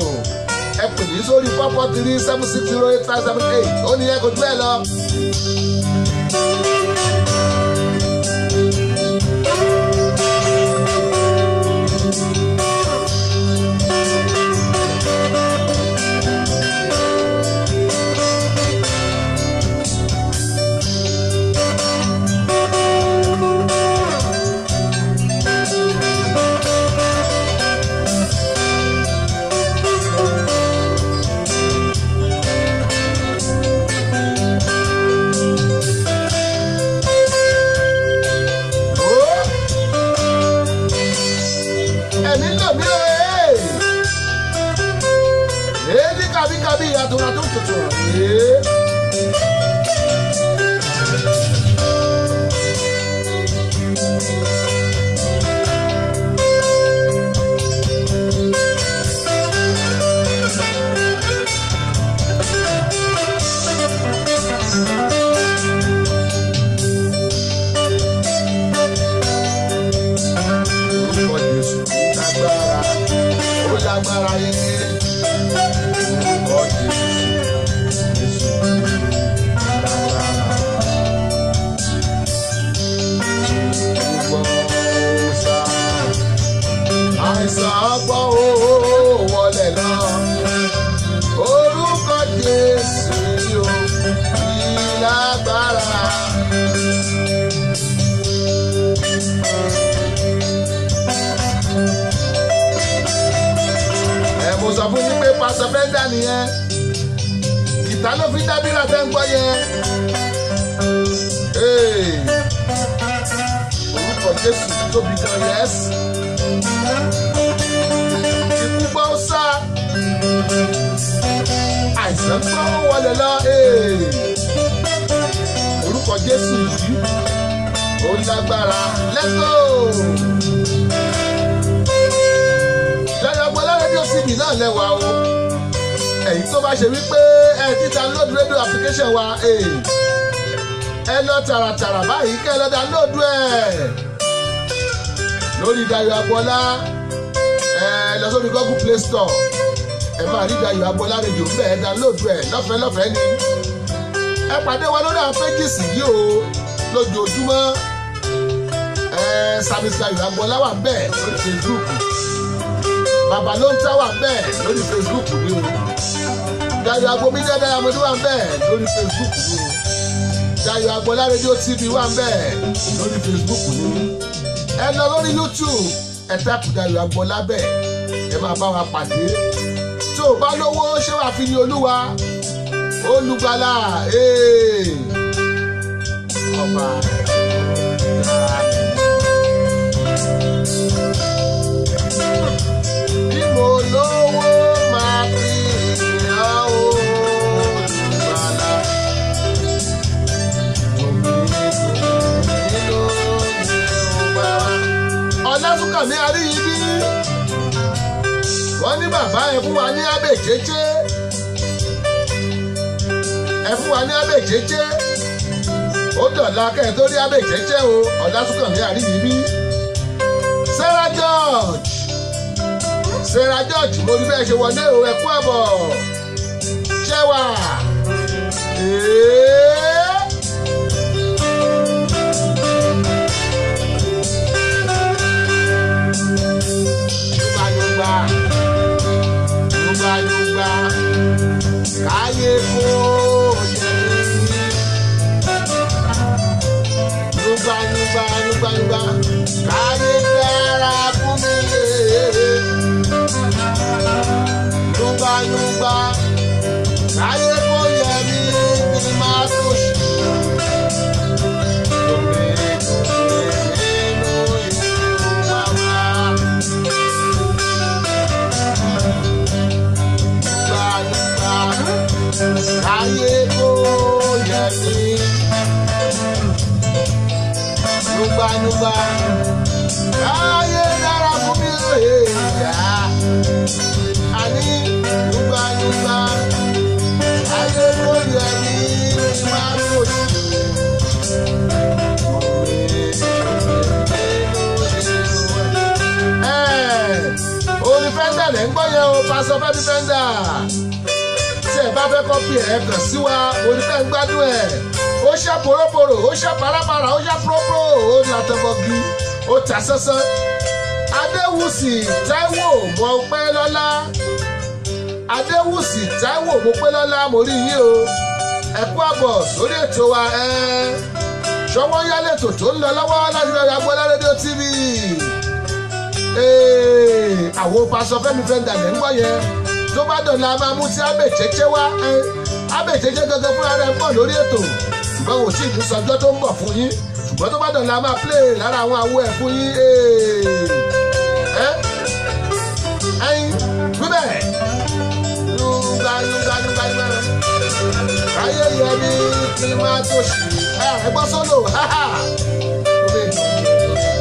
Ẹ pè mí sórí 443-760-8578. Ó ní ẹ kò tún ẹ lọ. Tààràtààrà báyìí kẹ́ ẹ lọ download ẹ̀ lórí Dayo Agboola lọ sórí Google Play Store ẹ máa rí Dayo Agboola rédíò ń bẹ̀ ẹ download ẹ̀ lọ́fẹ̀ẹ́ ni ẹ pàdé wa lórí àwọn pages yìí o lójoojúmọ́ Service Dayo Agboola wà bẹ́ẹ̀ lórí Facebook Babalonta wà bẹ́ẹ̀ lórí Facebook ni o Dayo Agbomedia Diamond wà bẹ́ẹ̀ lórí Facebook ni o. Dayo Agboola Radio TV wà ń bẹ̀ lórí Facebook ni ẹ lọ lórí YouTube ẹ tàkù Dayo Agboola bẹ̀ ẹ máa bá wa pàdé tó o bá lówó ṣé wàá fi ní Olúwa Olùgbàlà ọba bí mo lówó máa fi ìyàn Olùgbàlà. Ọlásùnkànmí Àríyìnbí wọ́n ní bàbá ẹ fún wa ní abẹ́ jẹ́jẹ́ ó dọ̀la kẹ́ẹ̀ tó rí abẹ́ jẹ́jẹ́ o Ọlásùnkànmí Àríyìnbí. Sarah George mo rí bẹ́ẹ̀ ṣe wọlé o ẹ kú àbọ̀ ṣẹ́wà. Yúgbà káyé kó yẹ mí. Yúgbà káyé dára fún mi. Yúgbà káyé kó yẹ mí kí n máa tó ṣe. Káyé kó yẹ mí. Yúgbà káyé dára fún mi. Àní ń gbọ́ yẹn o pásọ Fẹ́mi Fẹ́ndà tí ẹ bá fẹ́ kọ́pì ẹ̀ kàn sí wa orí fẹ́ ń gbádùn ẹ̀ ó ṣá poroporo ó ṣá parapara ó ṣá propro ó látọ̀bọ̀gì ó ta sánsán Adéwùsì Táíwò Mọ́pẹ́lọ́lá Adéwùsì Táíwò Mọ́pẹ́lọ́lá mo rí yín o ẹ kú àbọ̀ sórí ètò wa ṣọwọ́ yálẹ̀ tó tó ń lọ lọ́wọ́ láti lọ́ọ́ Agboola rédíò TV àwọn pásọ Fẹ́mi Fẹ́ndà lẹ́ ń gbọ́ yẹn tó bá dọ̀la máa mú sí Abèjẹ́jẹ́ wá Abèjẹ́jẹ́ gẹ́gẹ́ fúnra rẹ̀ ń bọ̀ lórí ètò ṣùgbọ́n wò sí ìlú sọjọ́ tó ń bọ̀ fún yín ṣùgbọ́n tó bá dọ̀la máa play lára àwọn àwo ẹ̀ fún yín ẹyin wíbẹ̀ yúgà káyé yẹ ní kílímà tó ṣì ẹgbọ́n sólò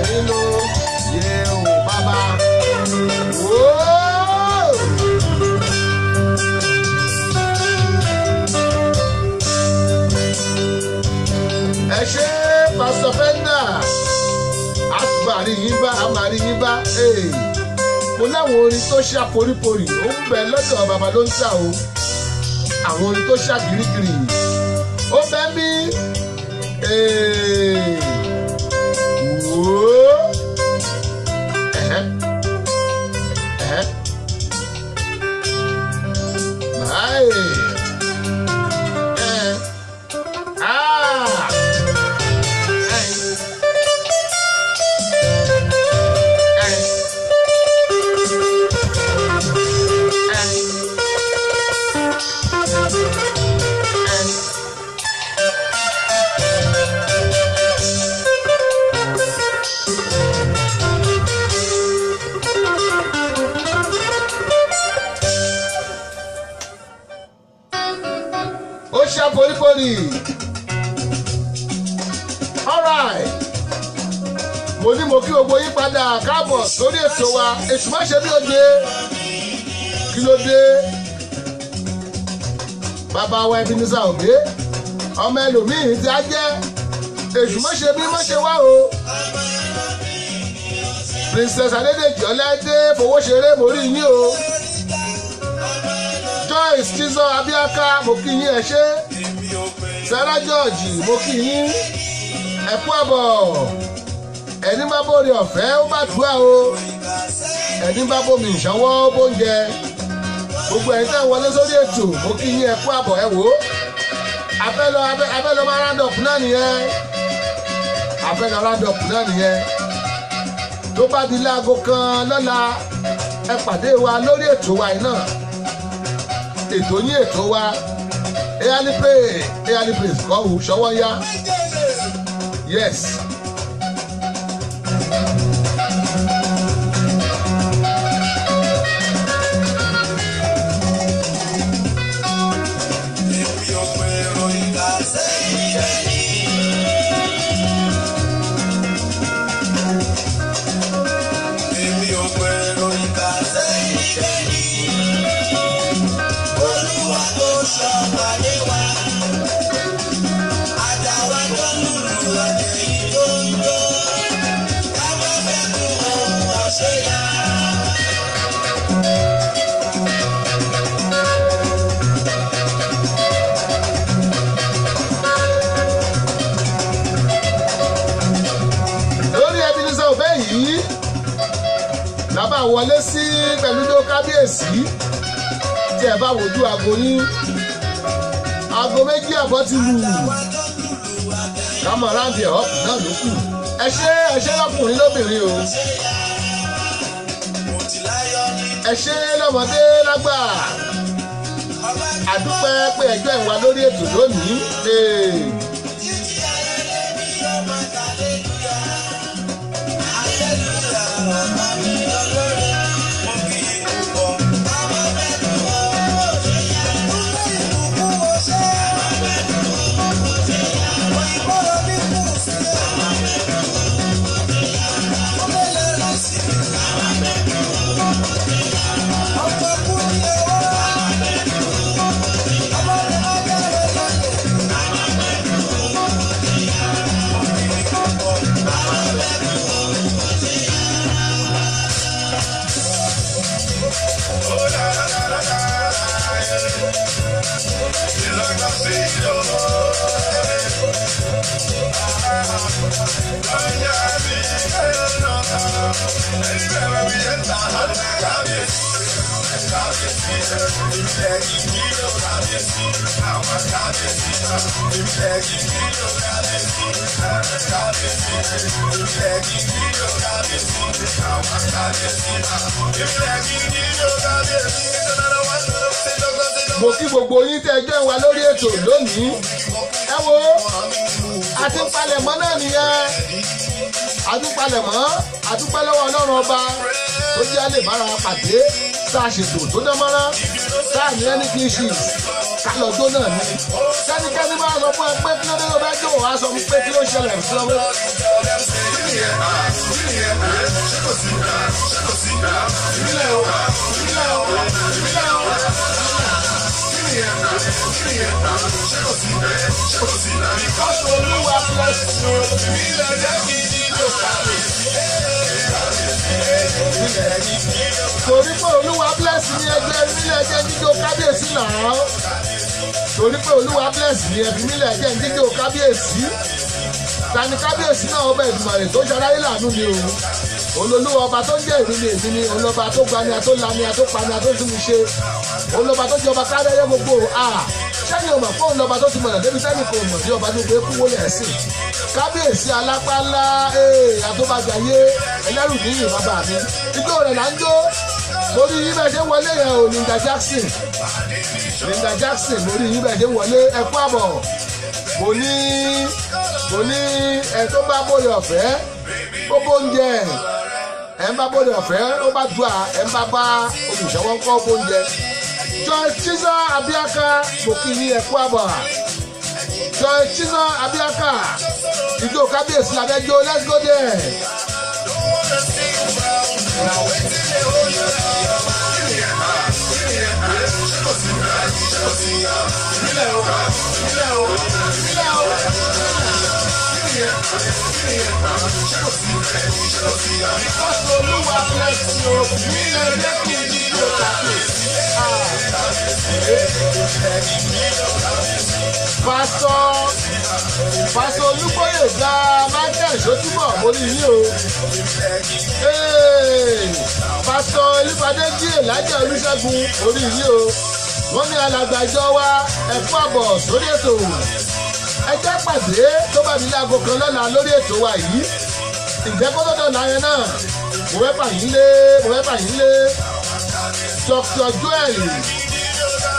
nínú yẹ ò bàbá ẹ ṣe pásítọ̀ Fẹ́ndà àmàrí yín bá mo láwọn orin tó ṣá poríporì ó ń bẹ lọ́dọ̀ bàbá ló ń tà o àwọn orin tó ṣá gírígírí ó bẹ́ bí alright mo ní mo kí gbogbo yín padà káàbọ̀ sórí ètò wa èṣù má ṣe bí oje kí ló dé bàbá wa Ebenezer Obey ọmọ ẹlòmíì tí a jẹ́ èṣù má ṣe bí má ṣe wá o Princess Adédèjì Ọláìdé Fowóṣeré mo rí yín o Joyce Chizo Abiaka mo kí yín ẹ ṣé Sarah George mo kí yín ẹ kú àbọ̀ ẹni bá bóre ọ̀fẹ́ ó bá dùá o ẹni bá bómi ìṣanwó bóúnjẹ gbogbo ẹ̀yin tẹ́ ń wọlé sórí ètò mo kí yín ẹ kú àbọ̀ ẹ wò ó abẹ́lọ máa round up náà nìyẹn abẹ́lọ round up náà nìyẹn tó bá di láago kan lọ́la ẹ pàdé wa lórí ètò wa yìí náà ètò yín ètò wa airly praise kọ́ ò ṣọwọ́ yá yes. lábà wọlé sí pẹ̀lú ló kábíyèsí tí ẹ bá wojú aago yín aago 2:00 ti lù kámọ̀ ráńdì ẹ̀ ọ́pù náà ló kù ẹ ṣé lọ́kùnrin lóbìnrin o ẹ ṣé lọ́mọdé lágbà àdúpẹ́ pé ẹjọ́ ìwà lórí ètò lónìí. Mo kí gbogbo yín tẹ́ jẹ́ wa lórí ètò lónìí. Ẹ wo àti palẹ̀mọ́ náà nìyẹn. Àdúpalẹ̀mọ́ àdúpẹ́ lọ́wọ́ Ọlọ́run ọba tó jẹ́ lè bára pàdé tá a ṣètò tó dán mọ́rán tá a ní ẹni kì í ṣe kálọ̀jọ́ náà ni. Kẹ́nikẹ́ni máa sọ fún ẹ pé kí ló dé ló fẹ́ jò wá sọ fún pé kí ló ṣẹlẹ̀ sí ọmọ. Torí pé Olúwa bless ni ẹgbẹ́ nílẹ̀ ẹgbẹ́ jíjó kábíyèsí náà. Torí pé Olúwa bless ni ẹbí nílẹ̀ ẹgbẹ́ jíjó kábíyèsí. Tani kábíyèsí náà ọba Èdùmàrè tó ṣaráyé làánú ni o. Olólùwà ọba tó ń jẹ́ èmi ni olóba tó gbani àtó lani àtó pani àtó tún mi ṣe. Olóba tó jẹ ọba kárẹ́yẹ gbogbo sẹ́ni ọmọ fún olóba tó ti mọ̀nà débi sẹ́ni kò mọ̀ sí ọba tó gbé kúwó lẹ́sìn. Kábíyèsí alápá ńlá àtọ́bàjáyé ẹlẹ́rù níyì bàbá mi. Ijó rẹ̀ là ń jó. Lórí yín bẹ́ẹ̀ ṣe wọlé yẹn o Linda Jackson. Linda Jackson lórí yín bẹ́ẹ̀ ṣe wọlé ẹ kú àbọ̀. Mo ní ẹ tó bá bóyá ọ̀fẹ́ ó bóúnjẹ ẹ ń bá bóyá ọ̀fẹ́ ó bá dùà ẹ ń bá olùṣọ́wọ́ ń kọ́ bóúnjẹ. Joy Chiza Abiaka mo kí yín ẹ kú àbọ̀. Joy Chiza Abiaka ìjó kábíyèsí abẹ́jọ́ let's go there. Pásítọ̀ Olúgbóyèga Michael Sotúbọ̀ mo ní yín o. Pásítọ̀ Elúfadé díè lájẹ Olúṣẹ́gun mo ní yín o. Wọ́n ní alàgbà ìjọ wa ẹ̀fọ́ àbọ̀ sórí ètò. Ẹ jẹ́ pàdé tó bá nílé aago kan lọ́la lórí ètò wa yìí. Ìjẹ́ kó tọ́tọ̀ láyẹn náà. Mo fẹ́ fà yín lé.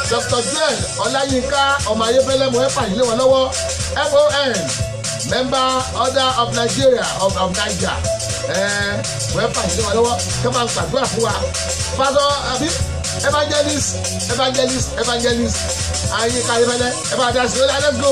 Dr. Joel Ọláyínká ọmọ Ayébẹ́lẹ́ mo fẹ́ fà yín lé wọn lọ́wọ́. MON Member Order of Nigeria of Niger. Mo fẹ́ fà yín lé wọn lọ́wọ́. Kẹ́ máa ń gbàdúrà fún wa. Pásọ̀ àbí evangelist Ayínká Ayébẹ́lẹ́ ẹ bá dá sí i let's go.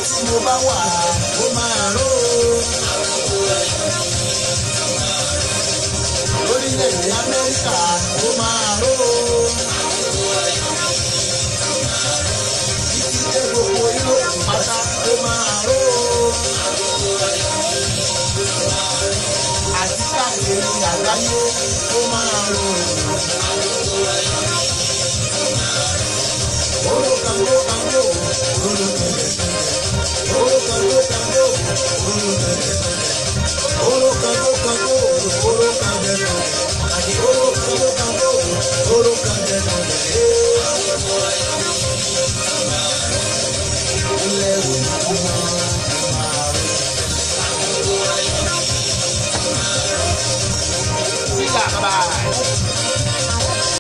Tí mo bá wà ó máa ró lórílẹ̀-èdè Amẹ́ríkà ó máa ró títí dé gbogbo Yúróòpù pátá ó máa ró àti káàkiri àgbáyé ó máa ró. Bye.